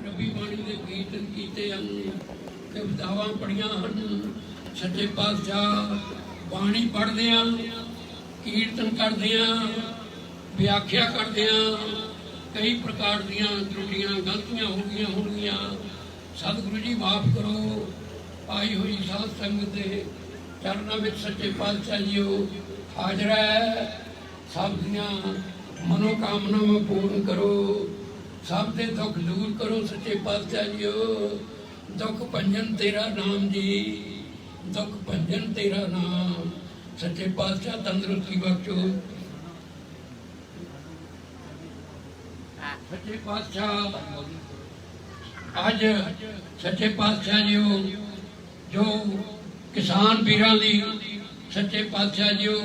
रबी बाणी के कीर्तन किए हैं, कवितावां पढ़िया हैं। सच्चे पातशाह बाणी पढ़ते हैं, कीर्तन करते हैं, व्याख्या करते हैं। कई प्रकार दियां त्रुटियां गलतियां हो गई होंगियां, सतगुरु जी माफ़ करो। आई हुई साध संगत के चरणों में सच्चे पातशाह जीओ हाजिर है। सब दियां मनोकामनावां पूर्ण करो, सब दे दुख दूर करो। सच्चे पातशाह जीओ दुख भंजन तेरा नाम जी, दुख भंजन तेरा नाम। सच्चे पातशाह तंदुरुस्ती बख्शो। सच्चे पातशाह अज सच्चे पातशाह जीओ जो किसान वीरां दी सच्चे पातशाह जीओ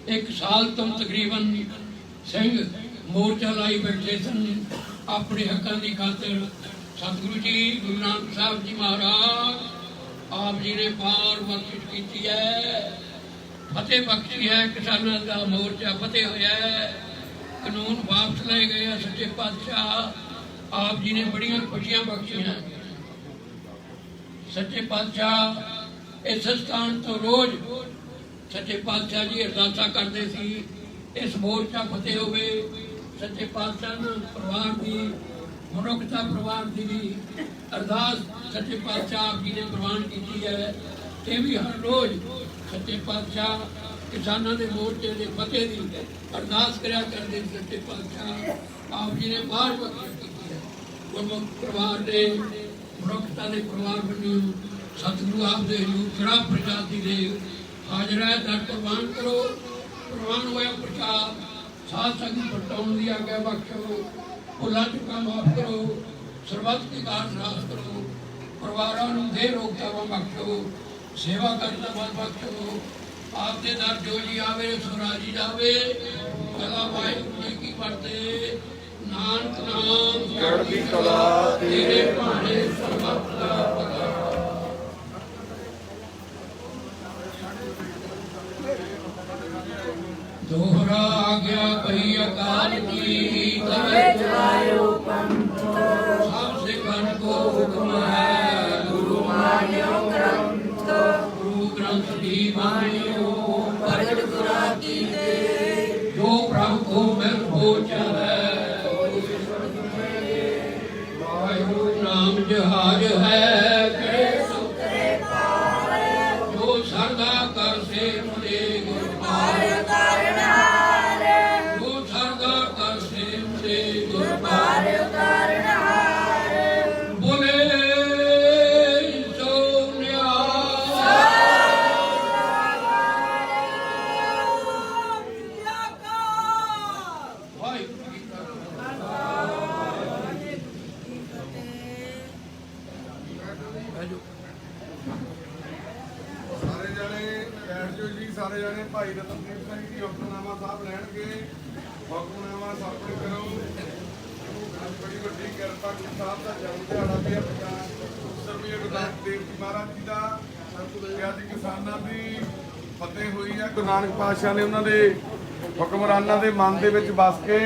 एक साल तो तकरीबन सिंह मोर्चा लाई बैठे सन अपने हकों की खातिर। सतगुरु जी गुरु नानक साहब जी महाराज आप जी ने पार बख्शिश की है, फतेह बख्शी है। किसानों का मोर्चा फतेह होया है, कानून वापस ले गए। सच्चे पातशाह आप जी ने बड़िया खुशियां बख्शियां। सच्चे पातशाह इस स्थान तो रोज सच्चे पातशाह जी अरदासा करते सी इस मोर्चा फतेह होवे। सच्चे पातशाह ने परिवार की मनुखता परिवार की भी अरदास सच्चे पातशाह आप जी ने प्रवान की है। ये भी हर रोज सच्चे पातशाह किसानों के मोर्चे के फतेह की अरदास कराया करते। सच्चे पातशाह आप जी ने बार बख्शिश की है। गुरमुख परिवार ने मनुखता के परिवार बनी सतगुरु आप दे शराब प्रसादी दे हाजिर है। दर प्रवान करो, प्रवान होया प्रसाद साध संगत बरताउन की आज्ञा बख्शो। भुला चुका माफ करो, सरबत के कार नाश करो। परिवारों को दे रोकतावा बख्शो, सेवा करना बल बख्शो। आपके दर जो जी आवे सो राजी जावे। कला वाहिगुरू जी की फतेह। नानक नाम चढ़दी कला तेरे भाने सर्बत दा भला। दोहरा आ गया कही अकाल की तवे चलायो पंथ। सबसे कन को हुक्म है गुरु मान्यो ग्रंथ। गुरु ग्रंथ दी मान्यो प्रगट गुरा की दे। जो प्रभु को मिल पहुंचा है वाहिगुरू नाम जहाज है। जो सरदा कर से मुझे गुरबार सारे जाने भाई रतनदीप सिंह जी हुक्मनामा साहब लैणगे। हुक्मनामा समर्पण करो। बड़ी वड्डी किरपा गुरु साहब का जन्म दिहाड़ा भी है। 70वीं गुरु नानक देव जी महाराज जी का अज किसानों की फतेह हुई है। गुरु नानक पातशाह ने उन्होंने हुक्मराना के मन के बस के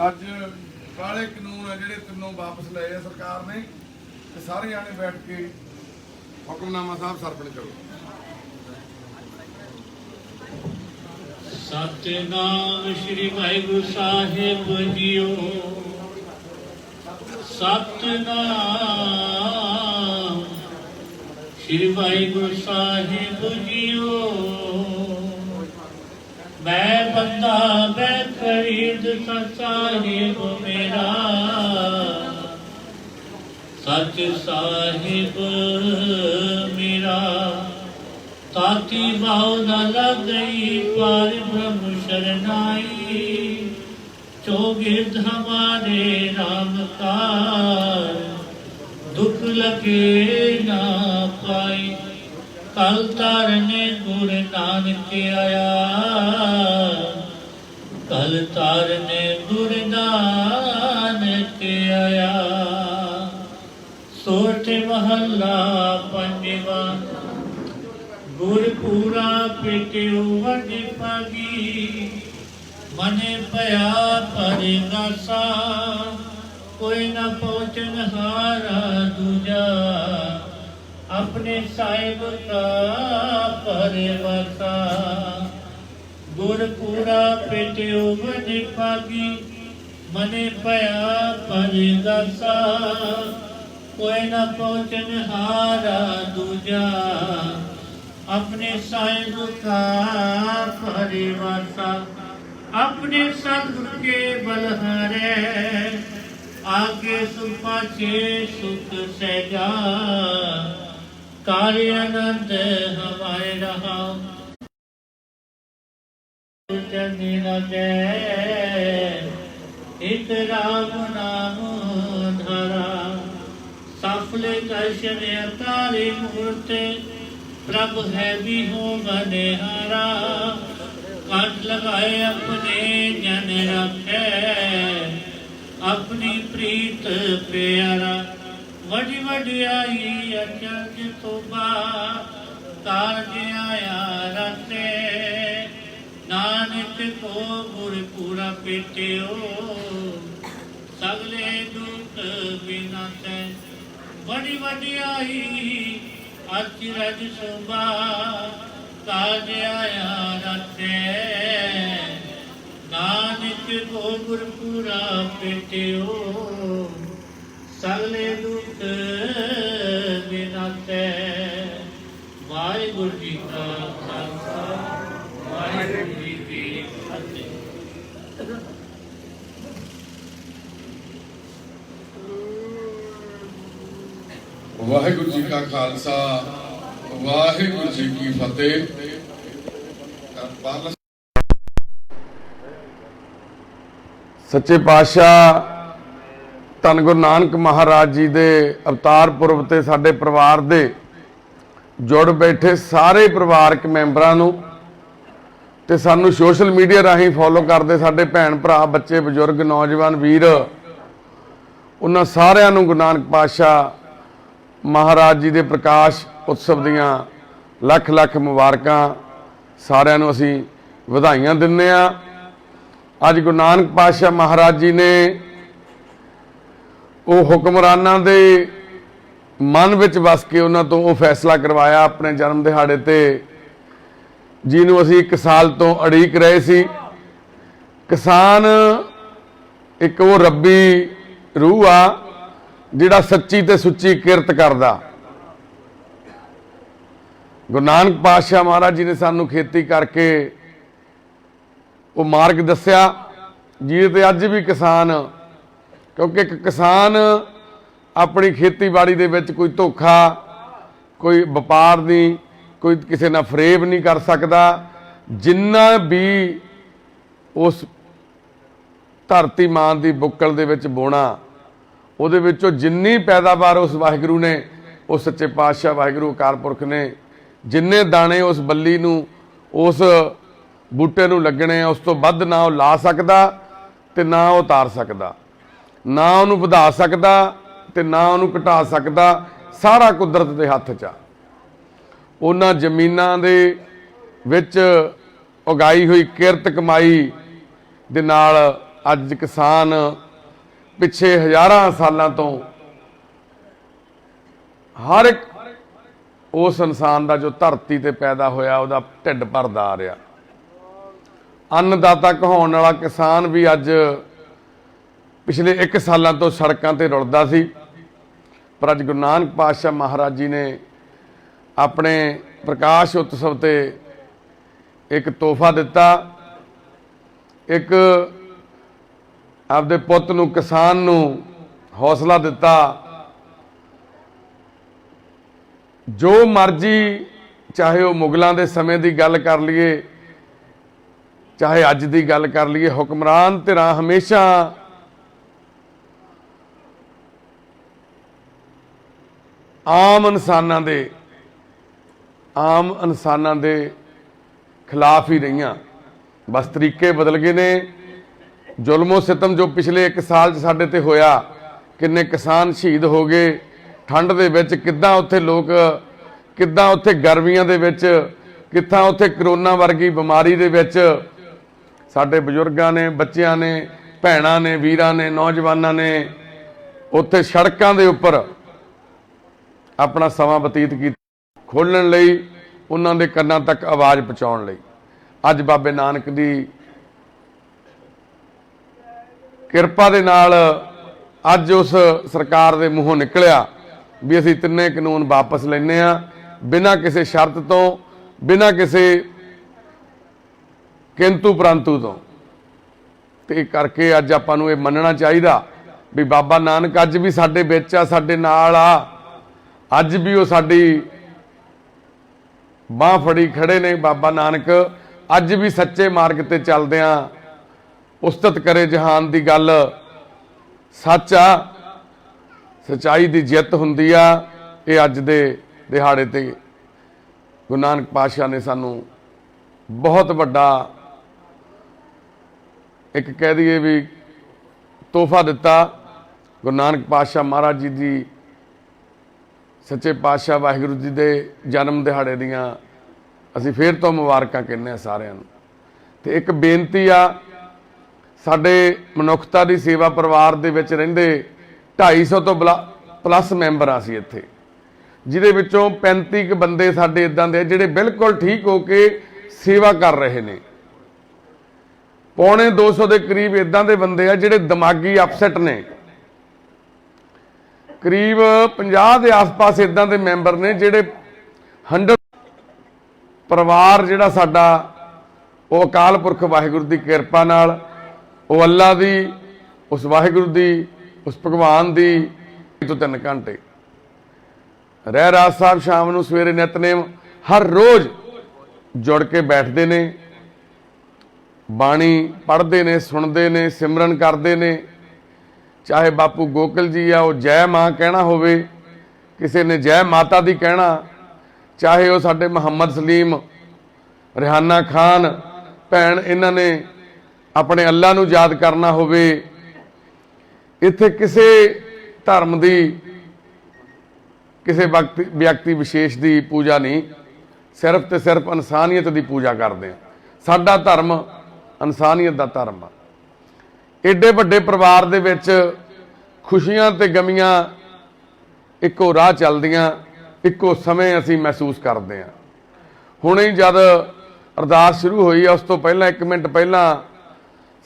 अज काले कानून है जोड़े तीनों वापस लए सरकार ने। सारे जाने बैठ के हुक्मनामा साहब समर्पण करो। सतनाम श्री वाहिगुरु साहिब जीओ। सतनाम श्री वाहिगुरु साहिब जीओ। मैं बंदा मैं खरीद साहिब मेरा। सच साहिब मेरा ताती भाव न लग गई पार ब्रह्म शरणाई। चौगिर्द हमारे राम का दुख लगे ना पाई। कल तारने गुरु नानक आया। कल तारने गुरु नानक आया। सोठ महला पंजवा गुरपुरा पेट्यो वज पागी। मने पया परिगासा कोई न पहुँचन हारा दूजा, अपने साहिब का परवासा। गुरपुरा पेट्यो बन पागी, मने पया परगासा। कोई न पहुँचन हारा दूजा, अपने साहिब का परिवासा। अपने सतगुर के बलहारे, आगे सुख पाछे सुख सहजा। कार्य आनंद हमारे रहा, चलनी लगे एक राम नाम धरा। सफले दर्शन अतारी मूर्ति, प्रभु है भी हो बनिहारा। काट लगाए अपने जन रखे, अपनी प्रीत प्यारा। वडी वडियाई अचंज तोबा, कारज आया रते। नानक को गुरपुरा पेट्यो, सगले दुख बिनाते। बड़ी वडियाई अचरज शोभा, काज आया रते। नानक को गुरपुरा पेट्यो, सगले दुख बिनाते। वाहिगुरु जी का खालसा, वाहिगुरु जी की फतेह। वाहिगुरु जी का खालसा, वाहिगुरु जी की फतेह। सच्चे पातशाह धन गुरु नानक महाराज जी दे अवतार पुरब ते साडे परिवार दे जुड़ बैठे सारे परिवारक मैंबरां नूं ते सानू सोशल मीडिया राहीं फॉलो करते साडे भैन भरा बच्चे बजुर्ग नौजवान वीर, उन्हां सारिआं नूं गुरु नानक पातशाह महाराज जी दे प्रकाश उत्सव दियां लख लख मुबारकां। सारिआं नूं असीं ਵਧਾਈਆਂ दिंदे आ। अज गुरु नानक पातशाह महाराज जी ने वो हुक्मरानां दे मन विच वस के उन्हां तों वो फैसला करवाया अपने जन्म दिहाड़े ते, जिन्हों असीं 1 साल तो अड़ीक रहे सी। किसान एक वो रब्बी रूह आ जिहड़ा सच्ची ते सुच्ची किरत करदा। गुरु नानक पातशाह महाराज जी ने सानू खेती करके वो मार्ग दस्या जिहदे ते अज भी किसान, क्योंकि एक किसान अपनी खेतीबाड़ी दे विच कोई धोखा, कोई व्यापार नहीं, कोई किसी नाल फरेब नहीं कर सकता। जिन्ना भी उस धरती मां की बुक्कल दे विच बोना, उहदे विचों जिन्नी पैदावार उस वाहिगुरू ने, उस सच्चे पातशाह वाहिगुरू अकाल पुरख ने जिन्ने दाने उस बल्ली नूं, उस बूटे नूं लगने, उस तो वध ना वो ला सकदा ते ना वो उतार सकदा, ना उहनूं वधा सकदा ते ना उहनूं घटा सकदा। सारा कुदरत दे हत्थ च आ। उन्हां जमीनां दे विच उगाई हुई किरत कमाई दे नाल अज किसान पिछे हज़ारां सालां तो हर एक उस इंसान का जो धरती ते पैदा होया उहदा ढिड भरदा आ रहा। अन्नदाता कहाउण वाला किसान भी अज पिछले 1 साल तो सड़कों ते रुलदा सी, पर अज गुरु नानक पातशाह महाराज जी ने अपने प्रकाश उत्सव ते एक तोहफा दिता। एक आपदे पुੱਤ नूं, किसान नूं हौसला दिता। जो मर्जी, चाहे वह मुगलों के समय की गल कर लीए, चाहे अज की गल कर लीए, हुक्मरान धिरां हमेशा आम इंसानां दे खिलाफ ही रही। बस तरीके बदल गए ने। जुल्मो सितम जो पिछले 1 साल साडे ते होया, किन्ने किसान शहीद हो गए ठंड दे विच, किद्दां उत्थे लोग, किद्दां उत्थे गर्मियां दे विच, कित्थां उत्थे करोना वर्गी बीमारी दे विच साडे बजुर्गां ने, बच्चियां ने, भैणां ने, वीरां ने, नौजवानां ने ਉੱਥੇ ਸੜਕਾਂ ਦੇ ਉੱਪਰ ਆਪਣਾ ਸਮਾਂ ਬਤੀਤ ਕੀਤਾ, ਖੋਲ੍ਹਣ ਲਈ, ਉਹਨਾਂ ਦੇ ਕੰਨਾਂ ਤੱਕ ਆਵਾਜ਼ ਪਹੁੰਚਾਉਣ ਲਈ। ਅੱਜ ਬਾਬੇ ਨਾਨਕ ਦੀ ਕਿਰਪਾ ਦੇ ਨਾਲ ਅੱਜ ਉਸ ਸਰਕਾਰ ਦੇ ਮੂੰਹੋਂ ਨਿਕਲਿਆ ਵੀ ਅਸੀਂ ਤਿੰਨੇ ਕਾਨੂੰਨ ਵਾਪਸ ਲੈਂਦੇ ਹਾਂ, ਬਿਨਾਂ ਕਿਸੇ ਸ਼ਰਤ ਤੋਂ, ਬਿਨਾਂ ਕਿਸੇ ਕਿੰਤੂ ਪਰੰਤੂ ਤੋਂ। ਤੇ ਇਹ ਕਰਕੇ ਅੱਜ ਆਪਾਂ ਨੂੰ ਇਹ ਮੰਨਣਾ ਚਾਹੀਦਾ ਵੀ ਬਾਬਾ ਨਾਨਕ ਅੱਜ ਵੀ ਸਾਡੇ ਵਿੱਚ ਆ, ਸਾਡੇ ਨਾਲ ਆ। ਅੱਜ ਵੀ ਉਹ ਸਾਡੀ ਬਾਂਹ ਫੜੀ ਖੜੇ ਨੇ। ਬਾਬਾ ਨਾਨਕ ਅੱਜ ਵੀ ਸੱਚੇ ਮਾਰਗ ਤੇ ਚੱਲਦਿਆਂ ਉਸਤਤ ਕਰੇ ਜਹਾਨ ਦੀ ਗੱਲ ਸੱਚ ਆ, ਸਚਾਈ ਦੀ ਜਿੱਤ ਹੁੰਦੀ ਆ। ਇਹ ਅੱਜ ਦੇ ਦਿਹਾੜੇ ਤੇ ਗੁਰੂ ਨਾਨਕ ਪਾਤਸ਼ਾਹ ਨੇ ਸਾਨੂੰ ਬਹੁਤ ਵੱਡਾ ਇੱਕ ਕਹਿ ਦਈਏ ਵੀ ਤੋਹਫਾ ਦਿੱਤਾ। ਗੁਰੂ ਨਾਨਕ ਪਾਤਸ਼ਾਹ ਮਹਾਰਾਜ ਜੀ ਦੀ ਸੱਚੇ ਪਾਤਸ਼ਾਹ ਵਾਹਿਗੁਰੂ ਜੀ ਦੇ ਜਨਮ ਦਿਹਾੜੇ ਦੀਆਂ ਅਸੀਂ ਫੇਰ ਤੋਂ ਮੁਬਾਰਕਾਂ ਕਹਿੰਦੇ ਹਾਂ ਸਾਰਿਆਂ ਨੂੰ। ਤੇ ਇੱਕ ਬੇਨਤੀ ਆ, ਸਾਡੇ ਮਨੁੱਖਤਾ ਦੀ ਸੇਵਾ ਪਰਿਵਾਰ ਦੇ ਵਿੱਚ ਰਹਿੰਦੇ 250 ਤੋਂ ਪਲੱਸ ਮੈਂਬਰ ਆ ਸੀ ਇੱਥੇ, ਜਿਹਦੇ ਵਿੱਚੋਂ 35 ਕੁ ਬੰਦੇ ਸਾਡੇ ਇਦਾਂ ਦੇ ਜਿਹੜੇ ਬਿਲਕੁਲ ਠੀਕ ਹੋ ਕੇ ਸੇਵਾ ਕਰ ਰਹੇ ਨੇ। ਪੌਣੇ 200 ਦੇ ਕਰੀਬ ਇਦਾਂ ਦੇ ਬੰਦੇ ਆ ਜਿਹੜੇ ਦਿਮਾਗੀ ਅਪਸੈਟ ਨੇ। ਕਰੀਬ 50 ਦੇ ਆਸ-ਪਾਸ ਇਦਾਂ ਦੇ ਮੈਂਬਰ ਨੇ ਜਿਹੜੇ 100 ਪਰਿਵਾਰ ਜਿਹੜਾ ਸਾਡਾ ਉਹ ਅਕਾਲ ਪੁਰਖ ਵਾਹਿਗੁਰੂ ਦੀ ਕਿਰਪਾ ਨਾਲ, ਉਹ ਅੱਲਾ ਦੀ, ਉਸ ਵਾਹਿਗੁਰੂ ਦੀ, ਉਸ ਭਗਵਾਨ ਦੀ ਤੋਂ 3 ਘੰਟੇ ਰਹਿਰਾਸ ਸਾਹਿਬ ਸ਼ਾਮ ਨੂੰ ਸਵੇਰੇ ਨਿਤਨੇਮ ਹਰ ਰੋਜ਼ ਜੁੜ ਕੇ ਬੈਠਦੇ ਨੇ, ਬਾਣੀ ਪੜ੍ਹਦੇ ਨੇ, ਸੁਣਦੇ ਨੇ, ਸਿਮਰਨ ਕਰਦੇ ਨੇ। ਚਾਹੇ ਬਾਪੂ ਗੋਕਲ ਜੀ ਆ, ਉਹ ਜੈ ਮਾਂ ਕਹਿਣਾ ਹੋਵੇ, ਕਿਸੇ ਨੇ ਜੈ ਮਾਤਾ ਦੀ ਕਹਿਣਾ, ਚਾਹੇ ਉਹ ਸਾਡੇ ਮੁਹੰਮਦ ਸਲੀਮ, ਰਿਹਾਨਾ ਖਾਨ ਭੈਣ, ਇਹਨਾਂ ਨੇ ਆਪਣੇ ਅੱਲਾ ਨੂੰ ਯਾਦ ਕਰਨਾ ਹੋਵੇ। ਇੱਥੇ ਕਿਸੇ ਧਰਮ ਦੀ, ਕਿਸੇ ਵਿਅਕਤੀ ਵਿਸ਼ੇਸ਼ ਦੀ ਪੂਜਾ ਨਹੀਂ, ਸਿਰਫ ਤੇ ਸਿਰਫ ਇਨਸਾਨੀਅਤ ਦੀ ਪੂਜਾ ਕਰਦੇ ਆ। ਸਾਡਾ ਧਰਮ ਇਨਸਾਨੀਅਤ ਦਾ ਧਰਮ ਆ। ਏਡੇ ਵੱਡੇ ਪਰਿਵਾਰ ਦੇ ਵਿੱਚ ਖੁਸ਼ੀਆਂ ਤੇ ਗਮੀਆਂ ਇੱਕੋ ਰਾਹ ਚੱਲਦੀਆਂ, ਇੱਕੋ ਸਮੇਂ ਅਸੀਂ ਮਹਿਸੂਸ ਕਰਦੇ ਹਾਂ। ਹੁਣੇ ਜਦ ਅਰਦਾਸ ਸ਼ੁਰੂ ਹੋਈ ਆ, ਉਸ ਤੋਂ ਪਹਿਲਾਂ 1 ਮਿੰਟ ਪਹਿਲਾਂ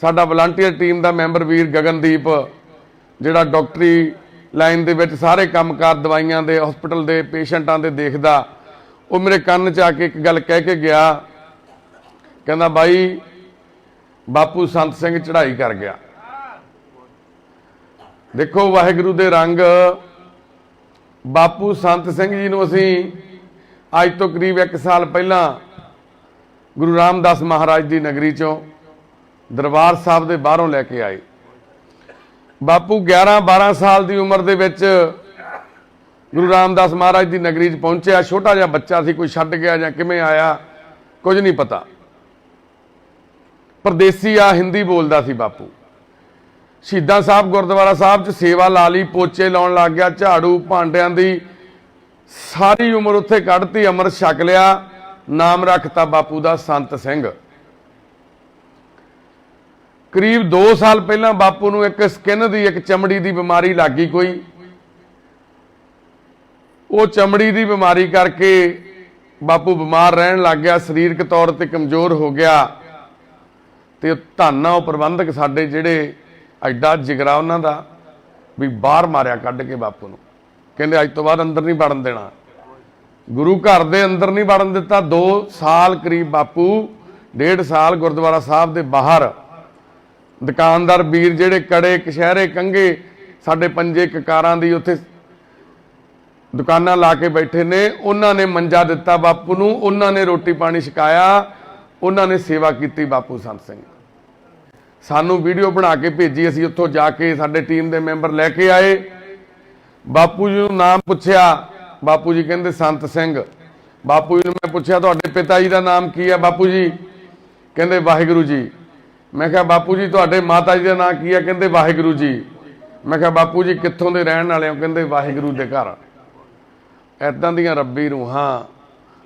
ਸਾਡਾ ਵਲੰਟੀਅਰ ਟੀਮ ਦਾ ਮੈਂਬਰ ਵੀਰ ਗਗਨਦੀਪ, ਜਿਹੜਾ ਡਾਕਟਰੀ ਲਾਈਨ ਦੇ ਵਿੱਚ ਸਾਰੇ ਕੰਮਕਾਰ ਦਵਾਈਆਂ ਦੇ, ਹਸਪੀਟਲ ਦੇ ਪੇਸ਼ੈਂਟਾਂ ਦੇ ਦੇਖਦਾ, ਉਹ ਮੇਰੇ ਕੰਨ 'ਚ ਆ ਕੇ ਇੱਕ ਗੱਲ ਕਹਿ ਕੇ ਗਿਆ। ਕਹਿੰਦਾ ਬਾਈ, ਬਾਪੂ ਸੰਤ ਸਿੰਘ ਚੜ੍ਹਾਈ ਕਰ ਗਿਆ। ਦੇਖੋ ਵਾਹਿਗੁਰੂ ਦੇ ਰੰਗ। ਬਾਪੂ ਸੰਤ ਸਿੰਘ ਜੀ ਨੂੰ ਅਸੀਂ ਅੱਜ ਤੋਂ ਕਰੀਬ 1 ਸਾਲ ਪਹਿਲਾਂ ਗੁਰੂ ਰਾਮਦਾਸ ਮਹਾਰਾਜ ਦੀ ਨਗਰੀ ਚੋਂ ਦਰਬਾਰ ਸਾਹਿਬ ਦੇ ਬਾਹਰੋਂ ਲੈ ਕੇ ਆਏ। ਬਾਪੂ 11-12 ਸਾਲ ਦੀ ਉਮਰ ਦੇ ਵਿੱਚ ਗੁਰੂ ਰਾਮਦਾਸ ਮਹਾਰਾਜ ਦੀ ਨਗਰੀ 'ਚ ਪਹੁੰਚਿਆ। ਛੋਟਾ ਜਿਹਾ ਬੱਚਾ ਸੀ, ਕੋਈ ਛੱਡ ਗਿਆ ਜਾਂ ਕਿਵੇਂ ਆਇਆ ਕੁਝ ਨਹੀਂ ਪਤਾ। ਪਰਦੇਸੀ ਆ, ਹਿੰਦੀ ਬੋਲਦਾ ਸੀ ਬਾਪੂ। ਸ਼ਹੀਦਾਂ ਸਾਹਿਬ ਗੁਰਦੁਆਰਾ ਸਾਹਿਬ 'ਚ ਸੇਵਾ ਲਾ ਲਈ, ਪੋਚੇ ਲਾਉਣ ਲੱਗ ਗਿਆ, ਝਾੜੂ ਭਾਂਡਿਆਂ ਦੀ ਸਾਰੀ ਉਮਰ ਉੱਥੇ ਕੱਢਤੀ, ਅੰਮ੍ਰਿਤ ਛਕ ਲਿਆ, ਨਾਮ ਰੱਖਤਾ ਬਾਪੂ ਦਾ ਸੰਤ ਸਿੰਘ। ਕਰੀਬ 2 ਸਾਲ ਪਹਿਲਾਂ ਬਾਪੂ ਨੂੰ ਇੱਕ ਸਕਿਨ ਦੀ, ਇੱਕ ਚਮੜੀ ਦੀ ਬਿਮਾਰੀ ਲੱਗ ਗਈ ਕੋਈ। ਉਹ ਚਮੜੀ ਦੀ ਬਿਮਾਰੀ ਕਰਕੇ ਬਾਪੂ ਬਿਮਾਰ ਰਹਿਣ ਲੱਗ ਗਿਆ, ਸਰੀਰਕ ਤੌਰ ਤੇ ਕਮਜ਼ੋਰ ਹੋ ਗਿਆ। ਤੇ ਧੰਨ ਆ ਉਹ ਪ੍ਰਬੰਧਕ ਸਾਡੇ ਜਿਹੜੇ ਐਡਾ ਜਿਗਰਾ ਉਹਨਾਂ ਦਾ, ਵੀ ਬਾਹਰ ਮਾਰਿਆ ਕੱਢ ਕੇ ਬਾਪੂ ਨੂੰ। ਕਹਿੰਦੇ ਅੱਜ ਤੋਂ ਬਾਅਦ ਅੰਦਰ ਨਹੀਂ ਵੜਨ ਦੇਣਾ, ਗੁਰੂ ਘਰ ਦੇ ਅੰਦਰ ਨਹੀਂ ਵੜਨ ਦਿੱਤਾ। 2 ਸਾਲ ਕਰੀਬ ਬਾਪੂ, 1.5 ਸਾਲ ਗੁਰਦੁਆਰਾ ਸਾਹਿਬ ਦੇ ਬਾਹਰ ਦੁਕਾਨਦਾਰ ਵੀਰ ਜਿਹੜੇ ਕੜੇ ਕਸ਼ਹਿਰੇ ਕੰਘੇ ਸਾਡੇ ਪੰਜੇ ਕਕਾਰਾਂ ਦੀ ਉੱਥੇ ਦੁਕਾਨਾਂ ਲਾ ਕੇ ਬੈਠੇ ਨੇ, ਉਹਨਾਂ ਨੇ ਮੰਜਾ ਦਿੱਤਾ ਬਾਪੂ ਨੂੰ, ਉਹਨਾਂ ਨੇ ਰੋਟੀ ਪਾਣੀ ਛਕਾਇਆ, ਉਹਨਾਂ ਨੇ ਸੇਵਾ ਕੀਤੀ। ਬਾਪੂ ਸੰਤ ਸਿੰਘ ਸਾਨੂੰ ਵੀਡੀਓ ਬਣਾ ਕੇ ਭੇਜੀ, ਅਸੀਂ ਉੱਥੋਂ ਜਾ ਕੇ ਸਾਡੇ ਟੀਮ ਦੇ ਮੈਂਬਰ ਲੈ ਕੇ ਆਏ। ਬਾਪੂ ਜੀ ਨੂੰ ਨਾਮ ਪੁੱਛਿਆ, ਬਾਪੂ ਜੀ ਕਹਿੰਦੇ ਸੰਤ ਸਿੰਘ। ਬਾਪੂ ਜੀ ਨੂੰ ਮੈਂ ਪੁੱਛਿਆ ਤੁਹਾਡੇ ਪਿਤਾ ਜੀ ਦਾ ਨਾਮ ਕੀ ਹੈ? ਬਾਪੂ ਜੀ ਕਹਿੰਦੇ ਵਾਹਿਗੁਰੂ ਜੀ। ਮੈਂ ਕਿਹਾ ਬਾਪੂ ਜੀ ਤੁਹਾਡੇ ਮਾਤਾ ਜੀ ਦਾ ਨਾਮ ਕੀ ਹੈ? ਕਹਿੰਦੇ ਵਾਹਿਗੁਰੂ ਜੀ। ਮੈਂ ਕਿਹਾ ਬਾਪੂ ਜੀ ਕਿੱਥੋਂ ਦੇ ਰਹਿਣ ਵਾਲੇ ਹੋ? ਕਹਿੰਦੇ ਵਾਹਿਗੁਰੂ ਦੇ ਘਰ। ਇੱਦਾਂ ਦੀਆਂ ਰੱਬੀ ਰੂਹਾਂ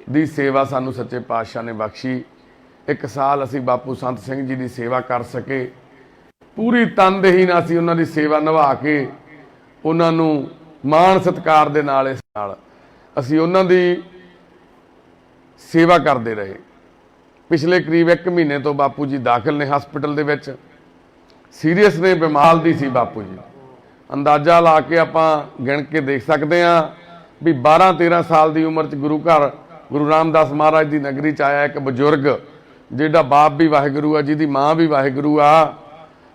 ਦੀ ਸੇਵਾ ਸਾਨੂੰ ਸੱਚੇ ਪਾਤਸ਼ਾਹ ਨੇ ਬਖਸ਼ੀ। 1 ਸਾਲ ਅਸੀਂ ਬਾਪੂ ਸੰਤ ਸਿੰਘ ਜੀ ਦੀ ਸੇਵਾ ਕਰ ਸਕੇ। ਪੂਰੀ ਤਨਦੇਹੀ ਨਾਲ ਅਸੀਂ ਉਹਨਾਂ ਦੀ ਸੇਵਾ ਨਿਭਾ ਕੇ ਉਹਨਾਂ ਨੂੰ ਮਾਣ ਸਤਿਕਾਰ ਦੇ ਨਾਲ ਇਸ ਨਾਲ ਅਸੀਂ ਉਹਨਾਂ ਦੀ ਸੇਵਾ ਕਰਦੇ ਰਹੇ। ਪਿਛਲੇ ਕਰੀਬ 1 ਮਹੀਨੇ ਤੋਂ ਬਾਪੂ ਜੀ ਦਾਖਲ ਨੇ ਹਸਪੀਟਲ ਦੇ ਵਿੱਚ। ਸੀਰੀਅਸ ਨੇ, ਬਿਮਾਰ ਦੀ ਸੀ ਬਾਪੂ ਜੀ। ਅੰਦਾਜ਼ਾ ਲਾ ਕੇ ਆਪਾਂ ਗਿਣ ਕੇ ਦੇਖ ਸਕਦੇ ਹਾਂ ਵੀ 12-13 ਸਾਲ ਦੀ ਉਮਰ 'ਚ ਗੁਰੂ ਘਰ ਗੁਰੂ ਰਾਮਦਾਸ ਮਹਾਰਾਜ ਦੀ ਨਗਰੀ 'ਚ ਆਇਆ ਇੱਕ ਬਜ਼ੁਰਗ, ਜਿਹਦਾ ਬਾਪ ਵੀ ਵਾਹਿਗੁਰੂ ਆ, ਜਿਹਦੀ ਮਾਂ ਵੀ ਵਾਹਿਗੁਰੂ ਆ,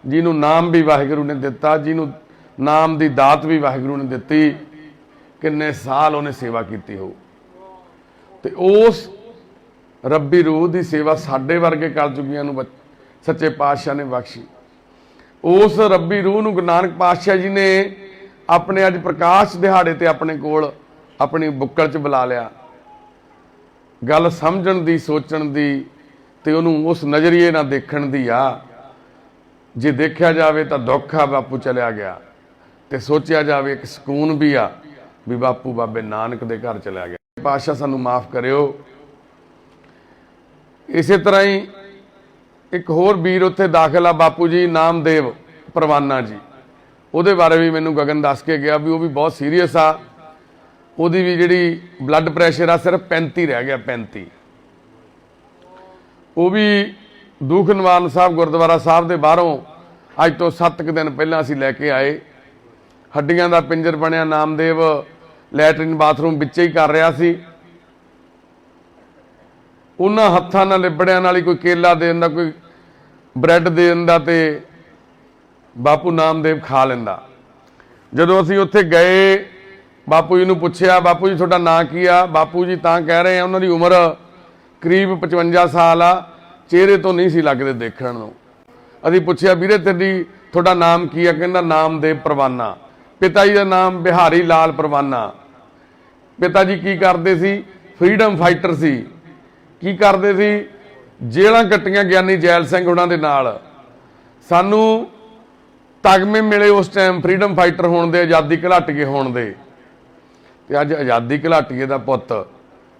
ਜਿਹਨੂੰ ਨਾਮ ਵੀ ਵਾਹਿਗੁਰੂ ਨੇ ਦਿੱਤਾ, ਜਿਹਨੂੰ ਨਾਮ ਦੀ ਦਾਤ ਵੀ ਵਾਹਿਗੁਰੂ ਨੇ ਦਿੱਤੀ। ਕਿੰਨੇ ਸਾਲ ਉਹਨੇ ਸੇਵਾ ਕੀਤੀ ਹੋਊ। ਤੇ ਉਸ ਰੱਬੀ ਰੂਹ ਦੀ ਸੇਵਾ ਸਾਡੇ ਵਰਗੇ ਕਲਯੁਗੀਆਂ ਨੂੰ ਸੱਚੇ ਪਾਤਸ਼ਾਹ ਨੇ ਬਖਸ਼ੀ। ਉਸ ਰੱਬੀ ਰੂਹ ਨੂੰ ਗੁਰੂ ਨਾਨਕ ਪਾਤਸ਼ਾਹ ਜੀ ਨੇ ਆਪਣੇ ਅੱਜ ਪ੍ਰਕਾਸ਼ ਦਿਹਾੜੇ ਤੇ ਆਪਣੇ ਕੋਲ ਆਪਣੀ ਬੁੱਕਲ 'ਚ ਬੁਲਾ ਲਿਆ। ਗੱਲ ਸਮਝਣ ਦੀ, ਸੋਚਣ ਦੀ ਤੇ ਉਹਨੂੰ ਉਸ ਨਜ਼ਰੀਏ ਨਾਲ ਦੇਖਣ ਦੀ ਆ। ਜੇ ਦੇਖਿਆ ਜਾਵੇ ਤਾਂ ਦੁੱਖ ਆ ਬਾਪੂ ਚਲਿਆ ਗਿਆ, ਤੇ ਸੋਚਿਆ ਜਾਵੇ ਇੱਕ ਸਕੂਨ ਵੀ ਆ ਵੀ ਬਾਪੂ ਬਾਬੇ ਨਾਨਕ ਦੇ ਘਰ ਚਲਿਆ ਗਿਆ। ਪਾਤਸ਼ਾਹ ਸਾਨੂੰ ਮਾਫ ਕਰਿਓ। ਇਸੇ ਤਰ੍ਹਾਂ ਹੀ ਇੱਕ ਹੋਰ ਵੀਰ ਉੱਥੇ ਦਾਖਲ ਆ ਬਾਪੂ ਜੀ ਨਾਮਦੇਵ ਪਰਵਾਨਾ ਜੀ। ਉਹਦੇ ਬਾਰੇ ਵੀ ਮੈਨੂੰ ਗਗਨ ਦੱਸ ਕੇ ਗਿਆ ਵੀ ਉਹ ਵੀ ਬਹੁਤ ਸੀਰੀਅਸ ਆ। ਉਹਦੀ ਵੀ ਜਿਹੜੀ ਬਲੱਡ ਪ੍ਰੈਸ਼ਰ ਆ ਸਿਰਫ 35 ਰਹਿ ਗਿਆ, 35। ਉਹ ਵੀ ਦੁੱਖ ਨਿਵਾਰਨ ਸਾਹਿਬ ਗੁਰਦੁਆਰਾ ਸਾਹਿਬ ਦੇ ਬਾਹਰੋਂ ਅੱਜ ਤੋਂ 7 ਕੁ ਦਿਨ ਪਹਿਲਾਂ ਅਸੀਂ ਲੈ ਕੇ ਆਏ। ਹੱਡੀਆਂ ਦਾ ਪਿੰਜਰ ਬਣਿਆ ਨਾਮਦੇਵ ਲੈਟਰਿਨ ਬਾਥਰੂਮ ਵਿੱਚ ਹੀ ਕਰ ਰਿਹਾ ਸੀ। ਉਹਨਾਂ ਹੱਥਾਂ ਨਾਲ ਲਿਬੜਿਆਂ ਨਾਲ ਹੀ ਕੋਈ ਕੇਲਾ ਦੇ ਦਿੰਦਾ, ਕੋਈ ਬ੍ਰੈਡ ਦੇ ਦਿੰਦਾ ਤੇ ਬਾਪੂ ਨਾਮਦੇਵ ਖਾ ਲੈਂਦਾ। ਜਦੋਂ ਅਸੀਂ ਉੱਥੇ ਗਏ ਬਾਪੂ ਜੀ ਨੂੰ ਪੁੱਛਿਆ, ਬਾਪੂ ਜੀ ਤੁਹਾਡਾ ਨਾਂ ਕੀ ਆ? ਬਾਪੂ ਜੀ ਤਾਂ ਕਹਿ ਰਹੇ ਆ ਉਹਨਾਂ ਦੀ ਉਮਰ ਕਰੀਬ 55 ਸਾਲ ਆ, ਚਿਹਰੇ ਤੋਂ ਨਹੀਂ ਸੀ ਲੱਗਦੇ ਦੇਖਣ ਨੂੰ। ਅਸੀਂ ਪੁੱਛਿਆ ਵੀਰੇ ਤੁਹਾਡਾ ਨਾਮ ਕੀ ਆ? ਕਹਿੰਦਾ ਨਾਮਦੇਵ ਪਰਵਾਨਾ। ਪਿਤਾ ਜੀ ਦਾ ਨਾਮ ਬਿਹਾਰੀ ਲਾਲ ਪਰਵਾਨਾ। ਪਿਤਾ ਜੀ ਕੀ ਕਰਦੇ ਸੀ? ਫਰੀडम ਫਾਈਟਰ ਸੀ। ਕੀ ਕਰਦੇ ਸੀ? ਜੇਲ੍ਹਾਂ ਕੱਟੀਆਂ ਗਿਆਨੀ ਜੈਲ ਸਿੰਘ ਉਹਨਾਂ ਦੇ ਨਾਲ। ਸਾਨੂੰ ਤਗਮੇ ਮਿਲੇ ਉਸ ਟਾਈਮ ਫਰੀडम ਫਾਈਟਰ ਹੋਣ ਦੇ, ਆਜ਼ਾਦੀ ਘੁਲਾਟੀਏ ਹੋਣ ਦੇ। ਤੇ ਅੱਜ ਆਜ਼ਾਦੀ ਘੁਲਾਟੀਏ ਦਾ ਪੁੱਤ